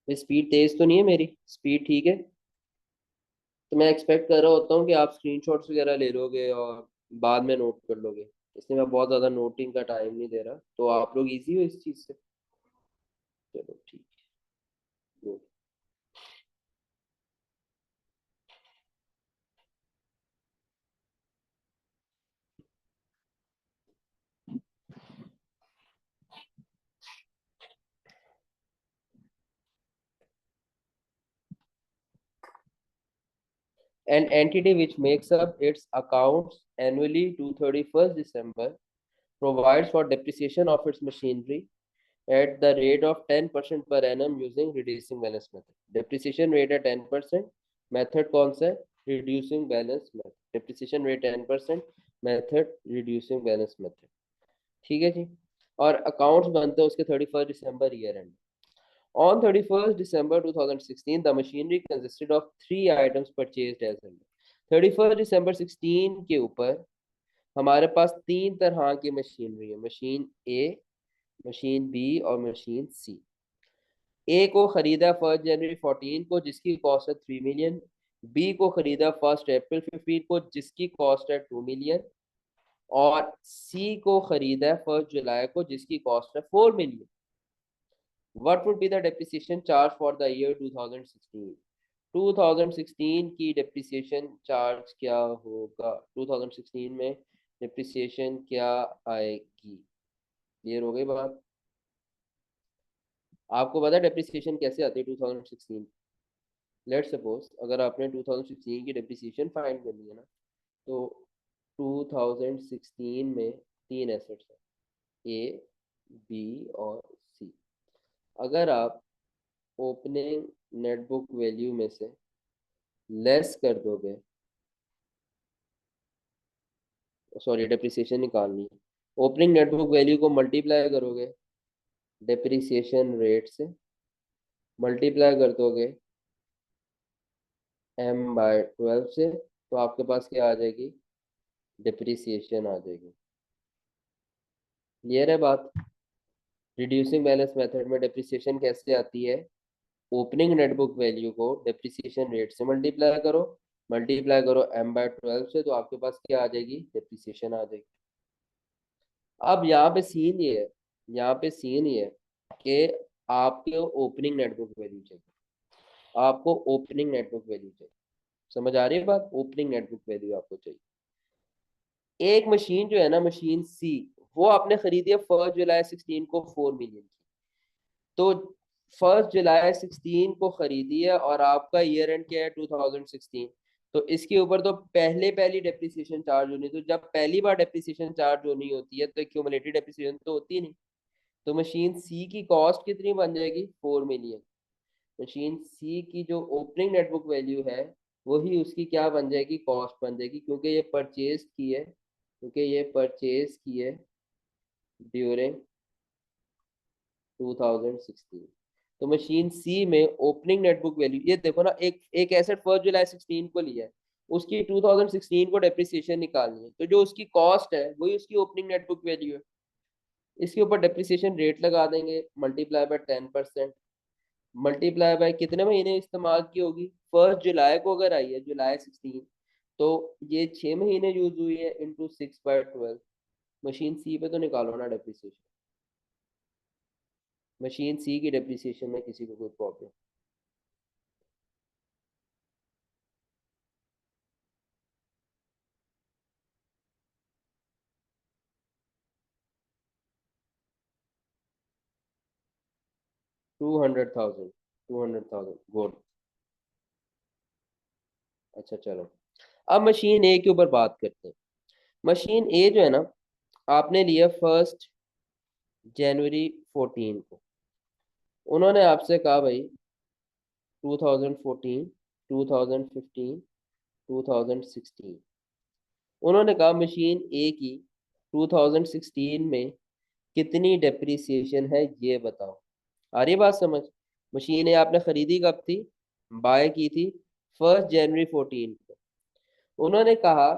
स्पीड तेज तो नहीं है मेरी? स्पीड ठीक है? तो मैं एक्सपेक्ट कर रहा होता हूँ कि आप स्क्रीनशॉट्स वगैरह ले लोगे और बाद में नोट कर लोगे. इसलिए मैं बहुत ज़्यादा नोटिंग का टाइम नहीं दे रहा. तो आप लोग इजी हो इस चीज़ से. चलो ठीक है. An entity which makes up its accounts annually to 31st December provides for depreciation of its machinery at the rate of 10% per annum using reducing balance method. Depreciation rate है 10%. Method कौन सा है? Reducing balance method. Depreciation rate 10%. Method reducing balance method. ठीक है जी. और accounts बनते हैं उसके 31st December year and. On 31st December 2016, the machinery consisted of 3 items purchased as under. 31st December 16 के ऊपर हमारे पास 3 तरह की मशीनरी है. मशीन ए, मशीन बी और मशीन सी. ए को खरीदा 1 जनवरी 14 को जिसकी कॉस्ट है 3 मिलियन. बी को खरीदा 1 अप्रैल 15 को जिसकी कॉस्ट है 2 मिलियन, और सी को खरीदा है 1 जुलाई को जिसकी कॉस्ट है 4 million. What would be the depreciation charge for the year 2016? 2016 की डेप्रिसिएशन चार्ज क्या होगा? 2016 में डेप्रिसिएशन क्या आएगी? क्लियर हो गई बात? आपको पता है डेप्रिसिएशन कैसे आती है 2016? लेट्स सपोज अगर आपने 2016 की डेप्रिसिएशन फाइंड करनी है ना, तो 2016 में तीन एसेट्स हैं, ए, बी और सी। अगर आप ओपनिंग नेट बुक वैल्यू में से लेस कर दोगे, सॉरी डेप्रिसिएशन निकालनी है, ओपनिंग नेट बुक वैल्यू को मल्टीप्लाई करोगे डेप्रिसिएशन रेट से, मल्टीप्लाई कर दोगे m/12 से, तो आपके पास क्या आ जाएगी? डिप्रिसिएशन आ जाएगी। क्लियर है बात? रिड्यूसिंग बैलेंस मेथड में डिप्रिसिएशन कैसे आती है? ओपनिंग नेट बुक वैल्यू को डिप्रिसिएशन रेट से मल्टीप्लाई करो, मल्टीप्लाई करो m/12 से, तो आपके पास क्या आ जाएगी? डिप्रिसिएशन आ जाएगी। अब यहाँ पे सीन ये है, यहाँ पे सीन ये है कि आपके ओपनिंग नेट बुक वैल्यू चाहिए, आपको ओपनिंग नेट बुक वैल्यू चाहिए। समझ आ रही है बात? ओपनिंग नेट बुक वैल्यू आपको चाहिए। एक मशीन जो है ना, मशीन सी, वो आपने खरीदी है 1 जुलाई 16 को 4 मिलियन की। तो 1 जुलाई 16 को खरीदी है और आपका ईयर एंड क्या है? 2016। तो इसके ऊपर तो पहली डेप्रिसिएशन चार्ज होनी, तो जब पहली बार डेप्रिसिएशन चार्ज होनी होती है तो क्यूमुलेटिव डेप्रिसिएशन तो होती नहीं। तो मशीन सी की कॉस्ट कितनी बन जाएगी? 4 मिलियन। मशीन सी की जो ओपनिंग नेटबुक वैल्यू है वही उसकी क्या बन जाएगी? कॉस्ट बन जाएगी, क्योंकि ये परचेज की है, क्योंकि ये परचेज की है ड्यूरिंग 2016। तो मशीन सी में ओपनिंग नेटबुक वैल्यू, ये देखो ना, एक एक एसेट 1 जुलाई 16 को लिया है, उसकी 2016 को डेप्रिसिएशन निकालनी है, तो जो उसकी कॉस्ट है वही उसकी ओपनिंग नेटबुक वैल्यू है। इसके ऊपर डेप्रिसिएशन रेट लगा देंगे, मल्टीप्लाई बाय 10%, मल्टीप्लाई बाय कितने महीने इस्तेमाल की होगी? 1 जुलाई को अगर आई है जुलाई 16, तो ये 6 महीने यूज हुई है इंटू 6/12। मशीन सी पे तो निकालो ना डेप्रिसिएशन। मशीन सी की डेप्रिसिएशन में किसी को कोई प्रॉब्लम? 200,000, 200,000 गुड। अच्छा चलो, अब मशीन ए के ऊपर बात करते हैं। मशीन ए जो है ना, आपने लिया 1 जनवरी 14 को। उन्होंने आपसे कहा भाई 2014, 2015, 2016। उन्होंने कहा मशीन ए की 2016 में कितनी डेप्रिसिएशन है ये बताओ। आ रही बात समझ? मशीन ए आपने खरीदी कब थी? बाय की थी 1 जनवरी 14 को। उन्होंने कहा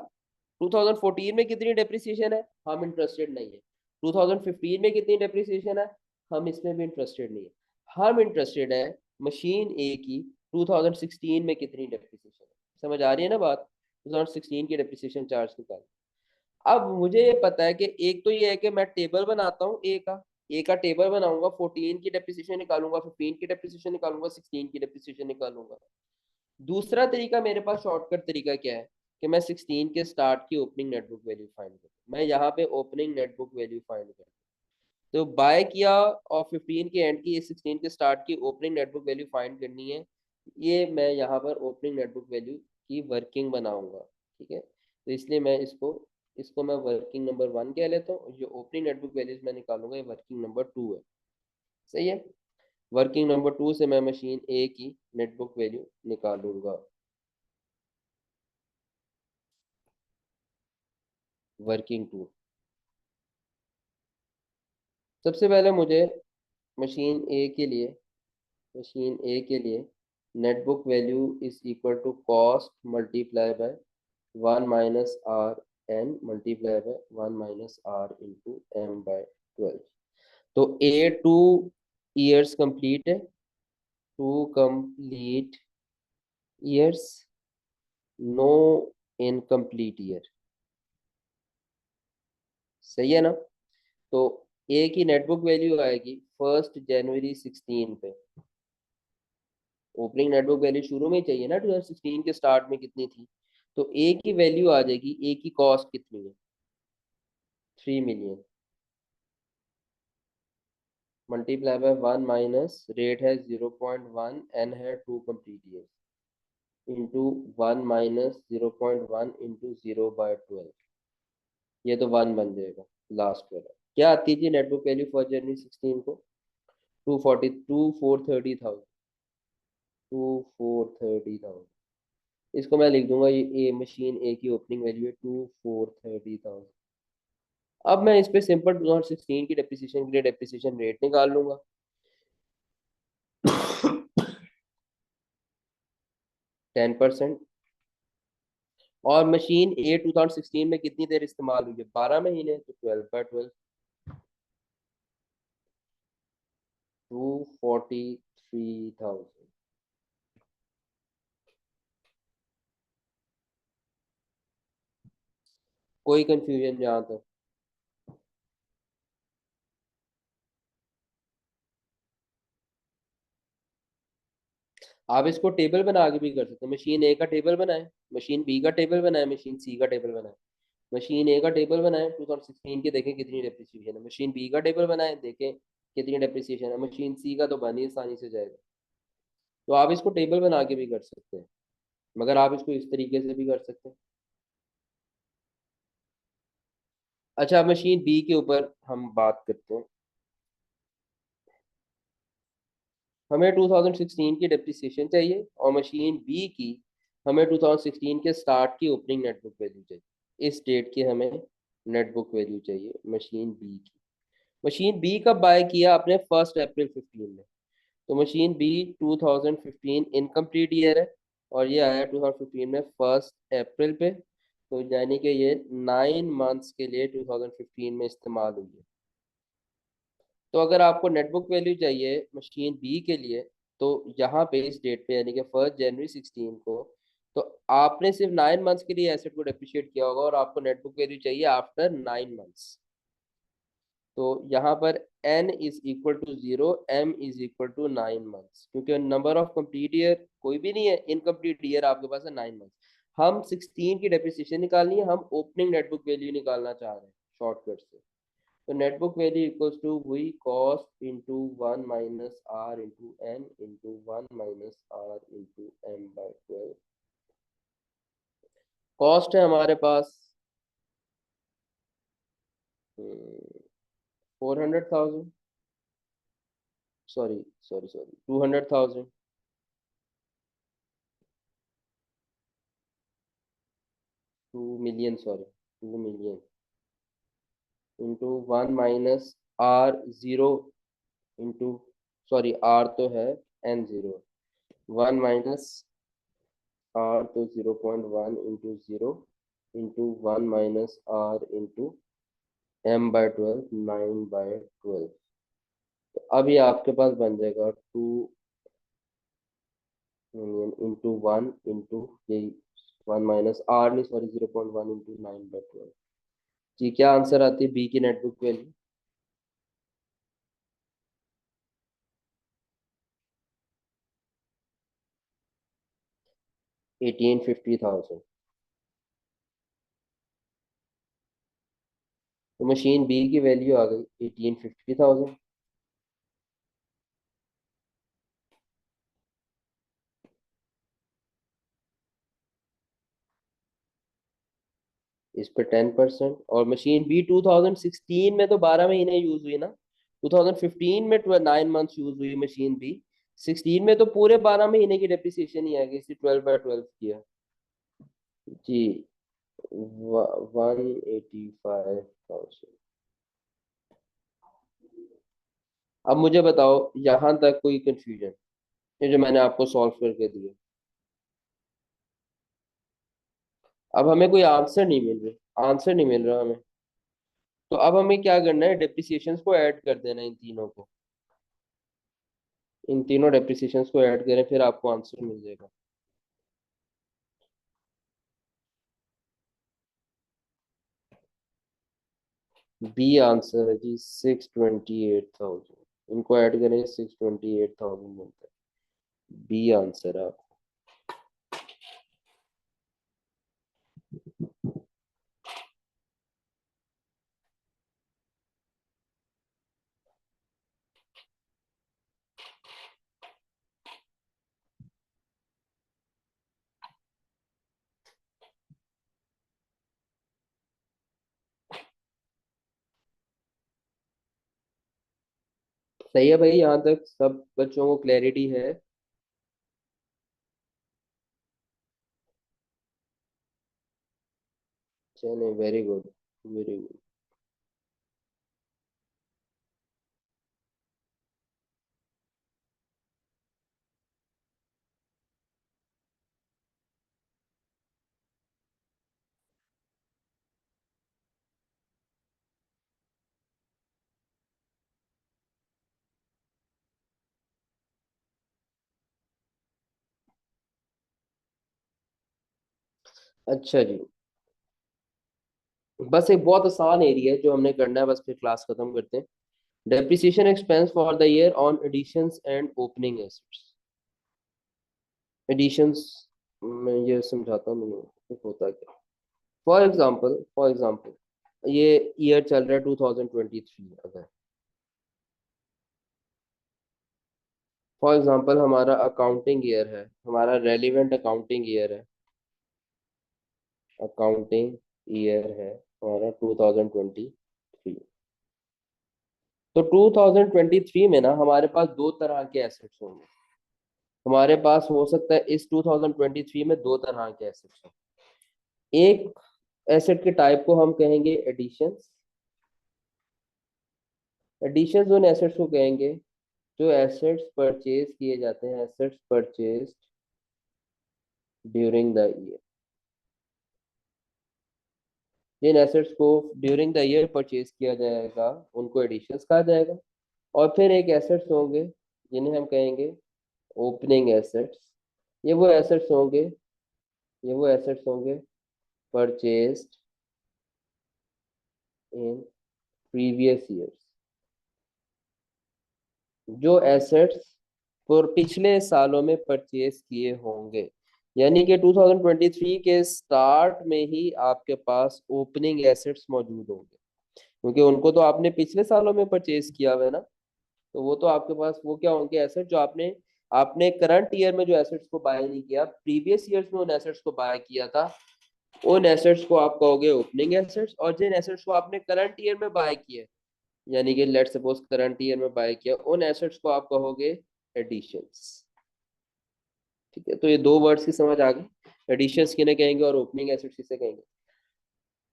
2014 में कितनी डेप्रिसिएशन है, हम इंटरेस्टेड नहीं है। 2015 में कितनी डेप्रिसिएशन है, हम इसमें भी इंटरेस्टेड नहीं है। हम इंटरेस्टेड है मशीन ए की 2016 में कितनी डेप्रिसिएशन है। समझ आ रही है ना बात? 2016 की डेप्रिसिएशन चार्ज निकाल। अब मुझे ये पता है कि एक तो ये है कि मैं टेबल बनाता हूँ ए का टेबल बनाऊंगा, 14 की डेप्रिसिएशन निकालूंगा, 15 की डेप्रिसिएशन निकालूंगा, 16 की डेप्रिसिएशन निकालूंगा। दूसरा तरीका मेरे पास, शॉर्टकट तरीका क्या है कि मैं 16 के स्टार्ट की ओपनिंग नेटबुक वैल्यू फाइंड करूँ। मैं यहाँ पे ओपनिंग नेटबुक वैल्यू फाइंड करूँ, तो बाय किया और 15 के एंड की 16 के स्टार्ट की ओपनिंग नेटबुक वैल्यू फाइंड करनी है। ये मैं यहाँ पर ओपनिंग नेटबुक वैल्यू की वर्किंग बनाऊंगा, ठीक है? तो इसलिए मैं इसको इसको मैं वर्किंग नंबर 1 कह लेता हूँ। जो ओपनिंग नेटबुक वैल्यूज मैं निकालूंगा ये वर्किंग नंबर 2 है। सही है? वर्किंग नंबर 2 से मैं मशीन ए की नेटबुक वैल्यू निकालूंगा। वर्किंग 2, सबसे पहले मुझे मशीन ए के लिए मशीन ए के लिए net book value is equal to cost multiply by 1 - r n multiply by 1 - r into m/12। तो ए 2 ईयर्स कंप्लीट है, 2 complete years, no incomplete year, सही है ना। तो ए की नेटबुक वैल्यू आएगी 1 जनवरी 16 पे। ओपनिंग नेटबुक वैल्यू शुरू में ही चाहिए ना, 2016 के स्टार्ट में कितनी थी। तो ए की वैल्यू आ जाएगी, ए की कॉस्ट कितनी है, 3 million, multiply by 1 minus rate है 0.1, एन है 2 कंप्लीट ईयर, इंटू 1 - 0.1 इंटू 0/12, ये तो 1 बन जाएगा लास्ट वाला। क्या आती थी नेटबुक वैल्यू 1 जनवरी 16 को, 240, 2,430,000। इसको मैं लिख दूंगा, ये ए मशीन ए की ओपनिंग वैल्यू है 2,430,000। अब मैं इस पे सिंपल 2016 की डेप्रिसिएशन के लिए डेप्रिसिएशन रेट निकाल लूंगा। 10%। और मशीन ए 2016 में कितनी देर इस्तेमाल हुई है, 12 महीने, तो 12/12, 243,000। कोई कंफ्यूजन जहाँ तक। आप इसको टेबल बना के भी कर सकते हैं, मशीन ए का टेबल बनाए, मशीन बी का टेबल बनाए, मशीन सी का टेबल बनाए। मशीन ए का टेबल बनाए 2016 के, देखें कितनी डेप्रिसिएशन है। मशीन बी का टेबल बनाए, देखें कितनी डेप्रिसिएशन है। मशीन सी का तो बन ही आसानी से जाएगा। तो आप इसको टेबल बना के भी कर सकते हैं, मगर आप इसको इस तरीके से भी कर सकते हैं। अच्छा, मशीन बी के ऊपर हम बात करते हैं। हमें 2016 की डेप्रिसिएशन चाहिए, और मशीन बी की हमें 2016 के स्टार्ट की ओपनिंग नेटबुक वैल्यू चाहिए। इस डेट की हमें नेटबुक वैल्यू चाहिए मशीन बी की। मशीन बी कब बाय किया आपने, 1 अप्रैल 15 में। तो मशीन बी 2015 इनकम्प्लीट ईयर है, और ये आया 2015 में 1 अप्रैल पे। तो यानी कि ये 9 मंथ्स के लिए 2015 में इस्तेमाल हुई है। तो अगर आपको नेटबुक वैल्यू चाहिए मशीन बी के लिए, तो यहाँ पे इस डेट पे यानी कि 1 जनवरी 16 को, तो आपने सिर्फ 9 मंथ्स के लिए एसेट को डेप्रिशिएट किया होगा, और आपको नेटबुक वैल्यू चाहिए आफ्टर 9 मंथ्स। तो यहाँ पर n is equal to 0, m is equal to 9 months, क्योंकि नंबर ऑफ कंप्लीट ईयर कोई भी नहीं है, इनकम्प्लीट ईयर आपके पास है 9 मंथ्स। हम 16 की डेप्रिसिएशन निकालनी है, हम ओपनिंग नेटबुक वैल्यू निकालना चाह रहे हैं शॉर्टकट से। तो नेटबुक वैल्यू इक्वल्स टू वही cost into 1 - r into n into 1 - r into m/12। Cost है हमारे पास 400,000, sorry sorry sorry 200,000, 2 million, sorry 2 million, into 1 - r 0 into, sorry r तो है, n 0, 1 - r तो 0.1 into 0 into 1 - r into m/12, 9/12। तो अब ये आपके पास बन जाएगा 2 मिलियन इंटू 1 इंटू ये 1 - r नहीं, सॉरी 0.1 इंटू 9/12। जी, क्या आंसर आती है बी की नेटबुक वैल्यू? 1850,000। तो मशीन बी की वैल्यू आ गई 1850,000। इस पे 10%। और मशीन बी 2016 में तो 12 महीने यूज हुई ना, 2015 में 9 मंथ्स यूज हुई मशीन बी, 16 में तो पूरे 12 महीने की डेप्रिसिएशन ही आएगी, इसी 12/12 किया। जी, 185,000। अब मुझे बताओ यहाँ तक कोई कंफ्यूजन, ये जो मैंने आपको सॉल्व करके दिए। अब हमें कोई आंसर नहीं मिल रहा, आंसर नहीं मिल रहा हमें। तो अब हमें क्या करना है, डेप्रिसिएशंस को ऐड कर देना है, इन तीनों को, इन तीनों डेप्रिसिएशंस को ऐड करें, फिर आपको आंसर मिल जाएगा। बी आंसर है जी 628,000। इनको ऐड करें 628,000 बनता है। बी आंसर है। सही है भाई, यहाँ तक सब बच्चों को क्लैरिटी है। चलिए, वेरी गुड, वेरी गुड। अच्छा जी, बस एक बहुत आसान एरिया है जो हमने करना है, बस फिर क्लास खत्म करते हैं। Depreciation expense for the year on additions and opening assets. Additions मैं ये समझाता हूँ होता क्या। फॉर एग्जांपल ये ईयर चल रहा है 2023। अगर फॉर एग्जांपल हमारा अकाउंटिंग ईयर है, हमारा रेलिवेंट अकाउंटिंग ईयर है, अकाउंटिंग ईयर है हमारा 2023। तो 2023 में ना हमारे पास दो तरह के एसेट्स होंगे। हमारे पास हो सकता है इस 2023 में दो तरह के एसेट्स हैं। एक एसेट के टाइप को हम कहेंगे एडिशंस। एडिशंस उन एसेट्स को कहेंगे जो एसेट्स परचेज किए जाते हैं, assets purchase during the year. जिन एसेट्स को ड्यूरिंग द ईयर परचेज किया जाएगा उनको एडिशंस कहा जाएगा। और फिर एक एसेट्स होंगे जिन्हें हम कहेंगे ओपनिंग एसेट्स। ये वो एसेट्स होंगे ये वो एसेट्स होंगे परचेज्ड इन प्रीवियस ईयर्स। जो एसेट्स पर पिछले सालों में परचेज किए होंगे, यानी कि 2023 के स्टार्ट में ही आपके पास ओपनिंग एसेट्स मौजूद होंगे, क्योंकि उनको तो आपने पिछले सालों में परचेज किया हुआ है ना। तो वो तो आपके पास वो क्या होंगे एसेट जो आपने आपने करंट ईयर में जो एसेट्स को बाय नहीं किया, प्रीवियस ईयर्स में उन एसेट्स को बाय किया था, उन एसेट्स को आप कहोगे ओपनिंग एसेट्स। और जिन एसेट्स को आपने करंट ईयर में बाय किया, यानी कि लेट सपोज करंट ईयर में बाय किया, उन एसेट्स को आप कहोगे एडिशंस। ठीक है, तो ये दो वर्ड्स की समझ आ गई, एडिशंस किन्हें कहेंगे और ओपनिंग एसेट्स किसे कहेंगे।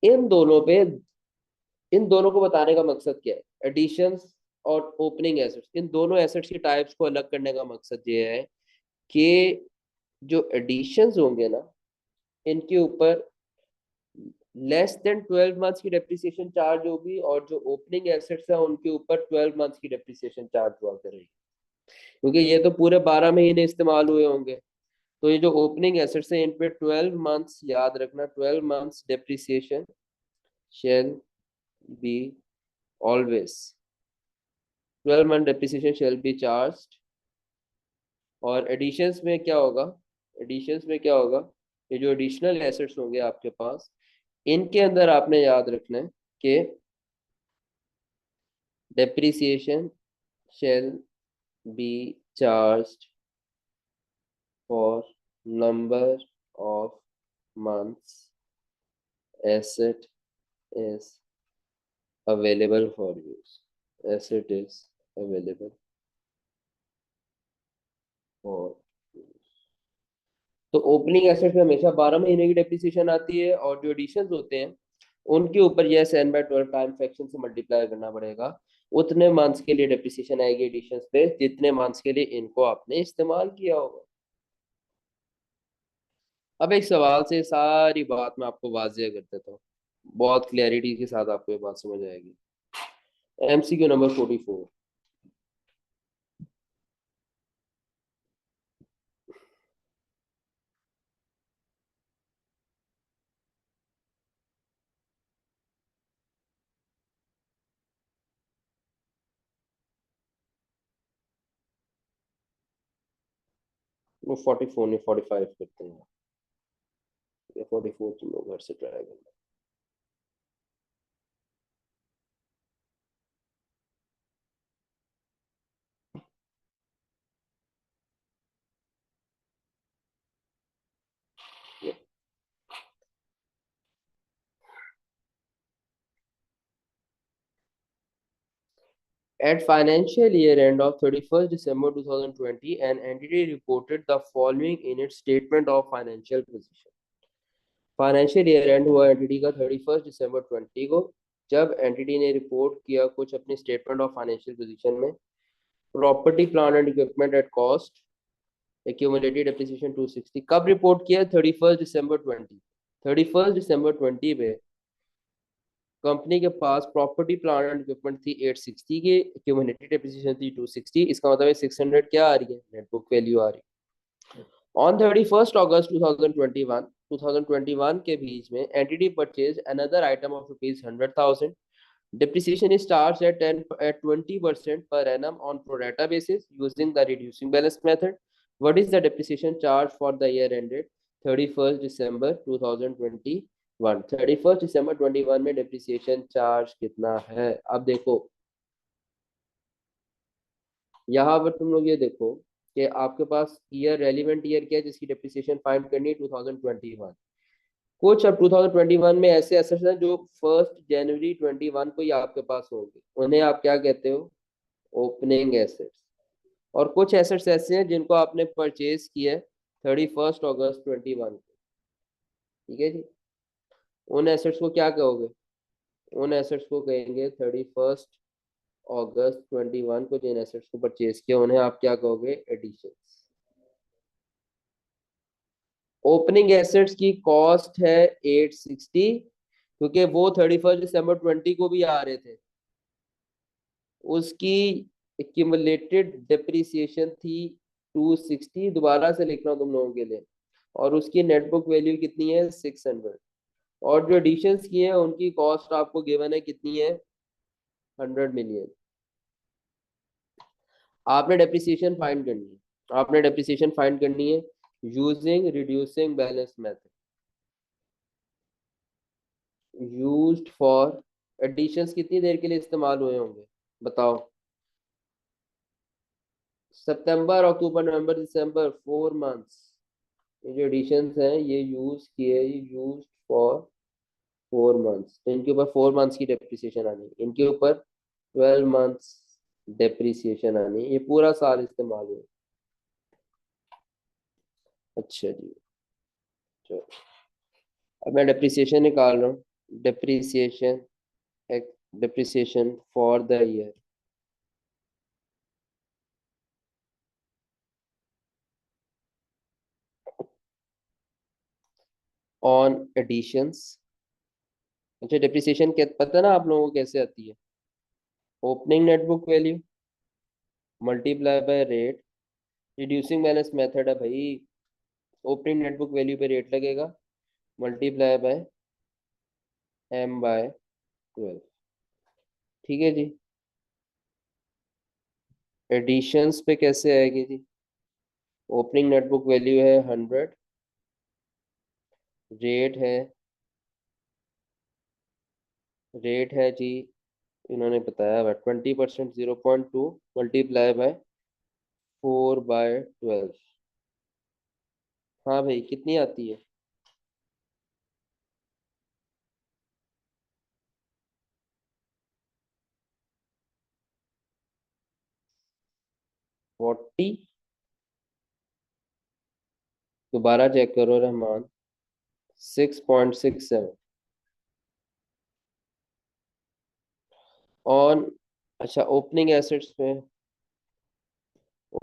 इन दोनों पे इन दोनों को बताने का मकसद क्या है, एडिशंस और ओपनिंग एसेट्स, इन दोनों एसेट्स की टाइप्स को अलग करने का मकसद ये है कि जो एडिशंस होंगे ना, इनके ऊपर लेस देन 12 मंथ्स की डेप्रिसिएशन चार्ज होगी, और जो ओपनिंग एसेट्स है उनके ऊपर 12 मंथ्स की डेप्रिसिएशन चार्ज हुआ करेगी, क्योंकि ये तो पूरे 12 महीने इस्तेमाल हुए होंगे। तो ये जो ओपनिंग एसेट्स है इन पे 12 मंथ्स, याद रखना, 12 months depreciation shall be always, 12 month depreciation shall be charge. और एडिशंस में क्या होगा, एडिशंस में क्या होगा, ये जो एडिशनल एसेट्स होंगे आपके पास, इनके अंदर आपने याद रखना है कि depreciation shall be charged for number of months asset is available for use, asset is available for use। तो ओपनिंग एसेट में हमेशा 12 महीने की डेप्रिसिएशन आती है, और जो एडिशंस होते हैं उनके ऊपर यह एन बाय 12 टाइम फ्रैक्शन से मल्टीप्लाई करना पड़ेगा। उतने मंथ्स के लिए डेप्रिसिएशन आएगी एडिशंस पे जितने मंथ्स के लिए इनको आपने इस्तेमाल किया होगा। अब एक सवाल से सारी बात मैं आपको वाजिया कर देता हूँ, बहुत क्लैरिटी के साथ आपको ये बात समझ आएगी। MCQ number 44। वो 44 नहीं 45 करते हैं, या 44 तुम लोग घर से ट्राई करना। At financial year end of 31st December 2020, an entity reported the following in its statement of financial position. Financial year and हुआ एंटिटी का 31 दिसंबर 20 को, जब एंटिटी ने रिपोर्ट किया कुछ अपनी स्टेटमेंट ऑफ फाइनेंशियल पोजीशन में। Property plant and equipment at cost, accumulated depreciation 260। कब रिपोर्ट किया? 31 दिसंबर 20। 31 दिसंबर 20 पे कंपनी के पास प्रॉपर्टी प्लांट एंड इक्विपमेंट थी 860 की, एक्यूमुलेटेड डेप्रिसिएशन थी 260। इसका मतलब है 600 क्या आ रही है? नेट बुक वैल्यू आ रही है। ऑन 31 अगस्त 2021 के बीच में entity purchase another item of ₹100,000। Depreciation starts at 20% per annum on pro rata basis using the reducing balance method. What is the depreciation charge for the year ended 31st December 2021? 31st December 21 में depreciation charge कितना है? अब देखो यहाँ पर तुम लोग ये देखो कि आपके पास ईयर रेलिवेंट ईयर क्या है जिसकी डेप्रिसिएशन फाइंड करनी है? 2021। कुछ अब 2021 में ऐसे एसेट्स हैं जो 1 जनवरी 21 को ही आपके पास होंगे, उन्हें आप क्या कहते हो? Opening assets. और कुछ एसेट्स ऐसे हैं जिनको आपने परचेज किया है 31 अगस्त 21 को, ठीक है जी। उन एसेट्स को क्या कहोगे? उन एसेट्स को कहेंगे 31 अगस्त 21 को जिन एसेट्स को परचेज किया उन्हें आप क्या कहोगे? एडिशन। ओपनिंग एसेट्स की कॉस्ट है 860, क्योंकि वो 31 दिसंबर 20 को भी आ रहे थे। उसकी एक्यूमुलेटेड डेप्रिसिएशन थी 260, दोबारा से लिख रहा हूँ तुम लोगों के लिए। और उसकी नेट बुक वैल्यू कितनी है? 600। और जो एडिशंस किए हैं उनकी कॉस्ट आपको गिवन है कितनी है? 100 मिलियन। आपने डेप्रिसिएशन फाइंड करनी है, आपने डेप्रिसिएशन फाइंड करनी है using reducing balance method used for. Additions कितनी देर के लिए इस्तेमाल हुए होंगे बताओ? सितंबर, अक्टूबर, नवंबर, दिसंबर, 4 मंथ्स। ये जो एडिशंस हैं ये यूज किए, ये यूज फॉर 4 मंथ्स। तो इनके ऊपर 4 मंथ्स की डेप्रिसिएशन आनी, इनके ऊपर 12 मंथ्स डेप्रिसिएशन आनी, ये पूरा साल इस्तेमाल हुआ। अच्छा जी, चलो अब मैं डेप्रिसिएशन निकाल रहा हूँ। Depreciation, depreciation for the year on additions. अच्छा, डेप्रिसिएशन पता है ना आप लोगों को कैसे आती है? Opening net book value multiply by rate, reducing balance method है भाई। ओपनिंग नेट बुक वैल्यू पे रेट लगेगा, मल्टीप्लाई बाय M/12। ठीक है जी। एडिशंस पे कैसे आएगी जी? ओपनिंग नेट बुक वैल्यू है 100, रेट है, रेट है जी, इन्होंने बताया हुआ 20%, 0.2 मल्टीप्लाई बाय 4/12। हाँ भाई कितनी आती है? 40। दोबारा चेक करो रहमान। 6.67 ऑन। अच्छा, ओपनिंग एसेट्स पे,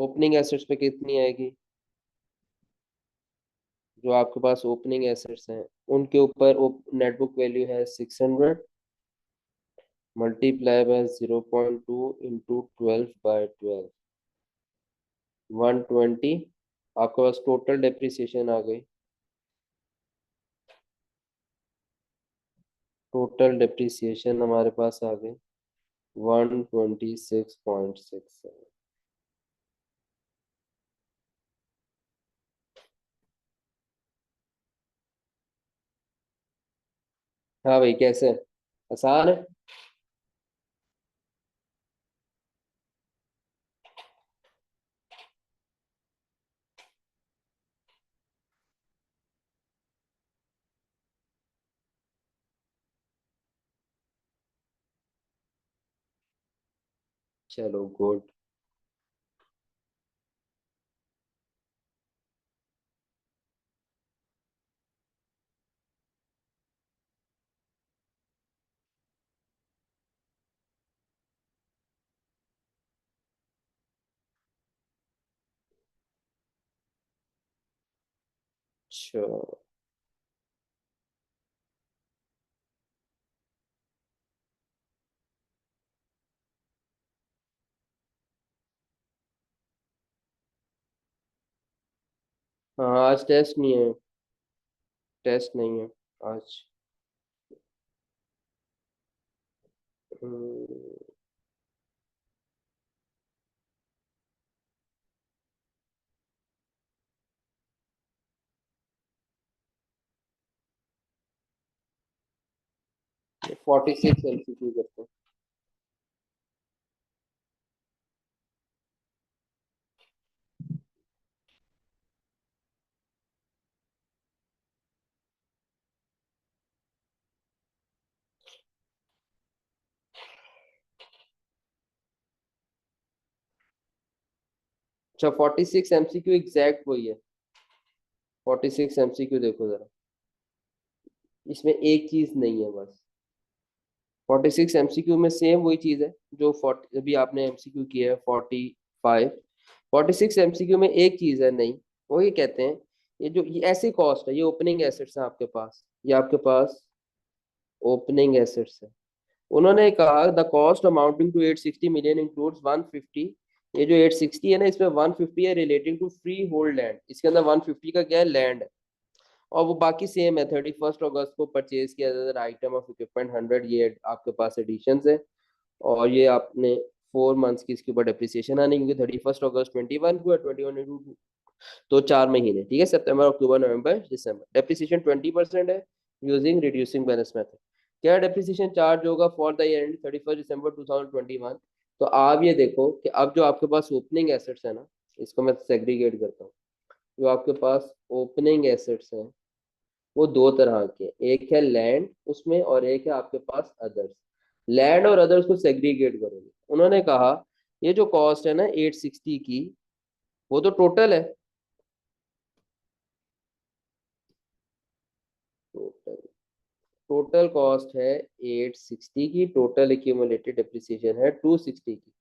ओपनिंग एसेट्स पे कितनी आएगी? जो आपके पास ओपनिंग एसेट्स हैं उनके ऊपर नेट बुक वैल्यू है 600, मल्टीप्लाई बाय 0.2 इंटू 12/12, 120। आपके पास टोटल डेप्रिसिएशन आ गई। टोटल डेप्रिसिएशन हमारे पास आ गई 126.67। हाँ भाई, कैसे? आसान है। चलो गुड। अच्छा। हाँ, आज टेस्ट नहीं है। टेस्ट नहीं है आज। 46 MCQ करते हैं। अच्छा, 46 MCQ एग्जैक्ट वही है। 46 MCQ देखो जरा। इसमें एक चीज नहीं है बस। 46 MCQ में सेम वही चीज है जो 40 अभी आपने MCQ किया है 45। 46 MCQ में एक चीज है नहीं। वो ये कहते हैं, ये जो ये ऐसी कॉस्ट है, ये ओपनिंग एसेट्स है आपके पास, ये आपके पास ओपनिंग एसेट्स है। उन्होंने कहा the cost amounting to 860 million includes 150। ये जो 860 है ना, इसमें 150 है relating to freehold land. इसके अंदर 150 का क्या है, लैंड है। और वो बाकी सेम है, 31 अगस्त को परचेज किया जाता है आइटम ऑफ इक्विपमेंट 100, ये आपके पास एडिशन है। और ये आपने 4 मंथ्स की इसके ऊपर डिप्रिसिएशन आनी, क्योंकि 31 अगस्त 21 को 21 तो 4 महीने, ठीक है, सितंबर अक्टूबर नवंबर दिसंबर। डेप्रिसिएशन 20% है यूजिंग रिड्यूसिंग बैलेंस मेथड। क्या डेप्रिसिएशन चार्ज होगा फॉर द एंड 31 दिसंबर 2021? तो आप ये देखो कि अब जो आपके पास ओपनिंग एसेट्स है ना, इसको मैं सेग्रीगेट करता हूँ। जो आपके पास ओपनिंग एसेट्स हैं वो दो तरह के, एक है लैंड उसमें और एक है आपके पास अदर्स। लैंड और अदर्स को सेग्रीगेट करोगे। उन्होंने कहा ये जो कॉस्ट है ना 860 की, वो तो टोटल है। टोटल टोटल कॉस्ट है 860 की, टोटल एक्यूमुलेटेड डिप्रिसिएशन है 260 की।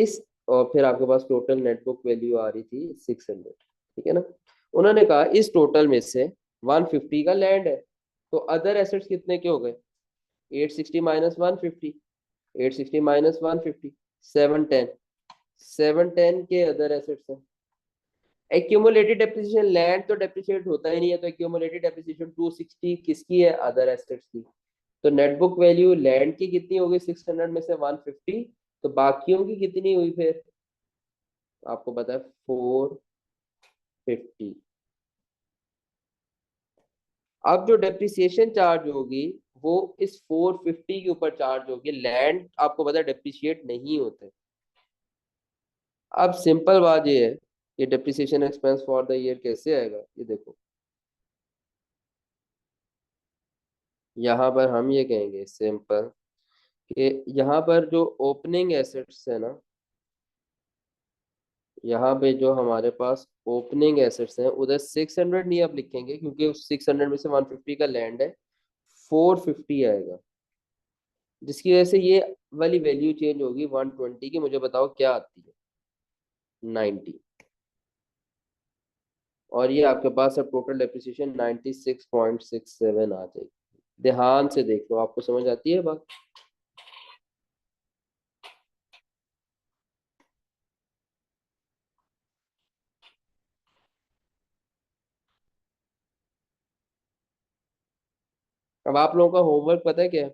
इस और फिर आपके पास टोटल नेटबुक वैल्यू आ रही थी 600, ठीक है ना। उन्होंने कहा इस टोटल में से 150 का लैंड है, तो अदर एसेट्स कितने के हो गए? 860 - 150। 860 - 150, 710। 710 के अदर एसेट्स हैं। एक्यूमुलेटेड डेप्रिसिएशन, लैंड तो डेप्रिशिएट होता ही नहीं है, तो एक्यूमुलेटेड डेप्रिसिएशन 260 किसकी है? अदर एसेट्स की। तो नेटबुक वैल्यू लैंड की कितनी होगी? 600 में से 150। तो बाकियों की कितनी हुई फिर? आपको पता है 450। अब जो डेप्रिसिएशन चार्ज होगी वो इस 450 के ऊपर चार्ज होगी। लैंड आपको पता है डेप्रिशिएट नहीं होते। अब सिंपल बात ये है, ये depreciation expense for the year कैसे आएगा, ये देखो। यहाँ पर हम ये कहेंगे सिंपल कि यहाँ पर जो ओपनिंग एसेट्स है ना, यहाँ पे जो हमारे पास ओपनिंग एसेट्स हैं उधर 600 नहीं आप लिखेंगे, क्योंकि उस 600 में से 150 का लैंड है। 450 आएगा, जिसकी वजह से ये वाली वैल्यू चेंज होगी 120 की। मुझे बताओ क्या आती है? 90। और ये आपके पास अब टोटल डेप्रिसिएशन 96.67 आ जाएगी। ध्यान से देख लो, आपको समझ आती है बात? अब आप लोगों का होमवर्क पता है क्या है?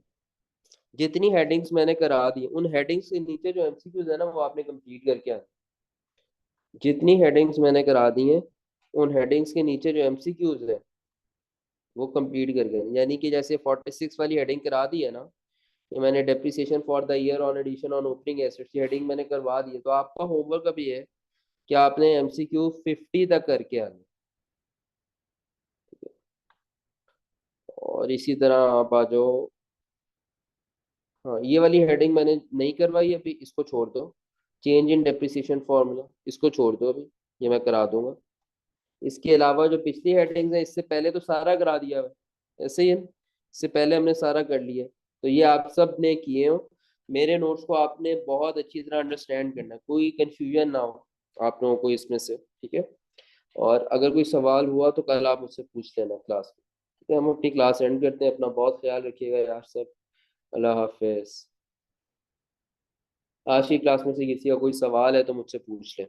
जितनी हेडिंग्स मैंने करा दी, उन हेडिंग्स के नीचे जो एमसीक्यूज है ना, वो आपने कंप्लीट करके आना। जितनी हेडिंग्स मैंने करा दी हैं, उन हेडिंग्स के नीचे जो एमसीक्यूज है वो कंप्लीट कर गए, यानी कि जैसे 46 वाली हेडिंग करा दी है ना, कि मैंने depreciation for the year on addition on opening assets की हेडिंग मैंने करवा दी है, तो आपका होमवर्क अभी है कि आपने एमसीक्यू 50 तक करके आना। और इसी तरह आप आ जाओ। हाँ, ये वाली हेडिंग मैंने नहीं करवाई अभी, इसको छोड़ दो। चेंज इन डेप्रिसिएशन फॉर्मूला, इसको छोड़ दो अभी, ये मैं करा दूंगा। इसके अलावा जो पिछली हेडिंग्स है, इससे पहले तो सारा करा दिया है, ऐसे ही है, इससे पहले हमने सारा कर लिया है। तो ये आप सब ने किए हो। मेरे नोट्स को आपने बहुत अच्छी तरह अंडरस्टैंड करना है, कोई कंफ्यूजन ना हो आप लोगों को इसमें से, ठीक है। और अगर कोई सवाल हुआ तो कल आप मुझसे पूछ लेना क्लास में, ठीक है। हम अपनी क्लास एंड करते हैं, अपना बहुत ख्याल रखिएगा यार सब। अल्लाह हाफिज। आज की क्लास में से किसी का कोई सवाल है तो मुझसे पूछ लें।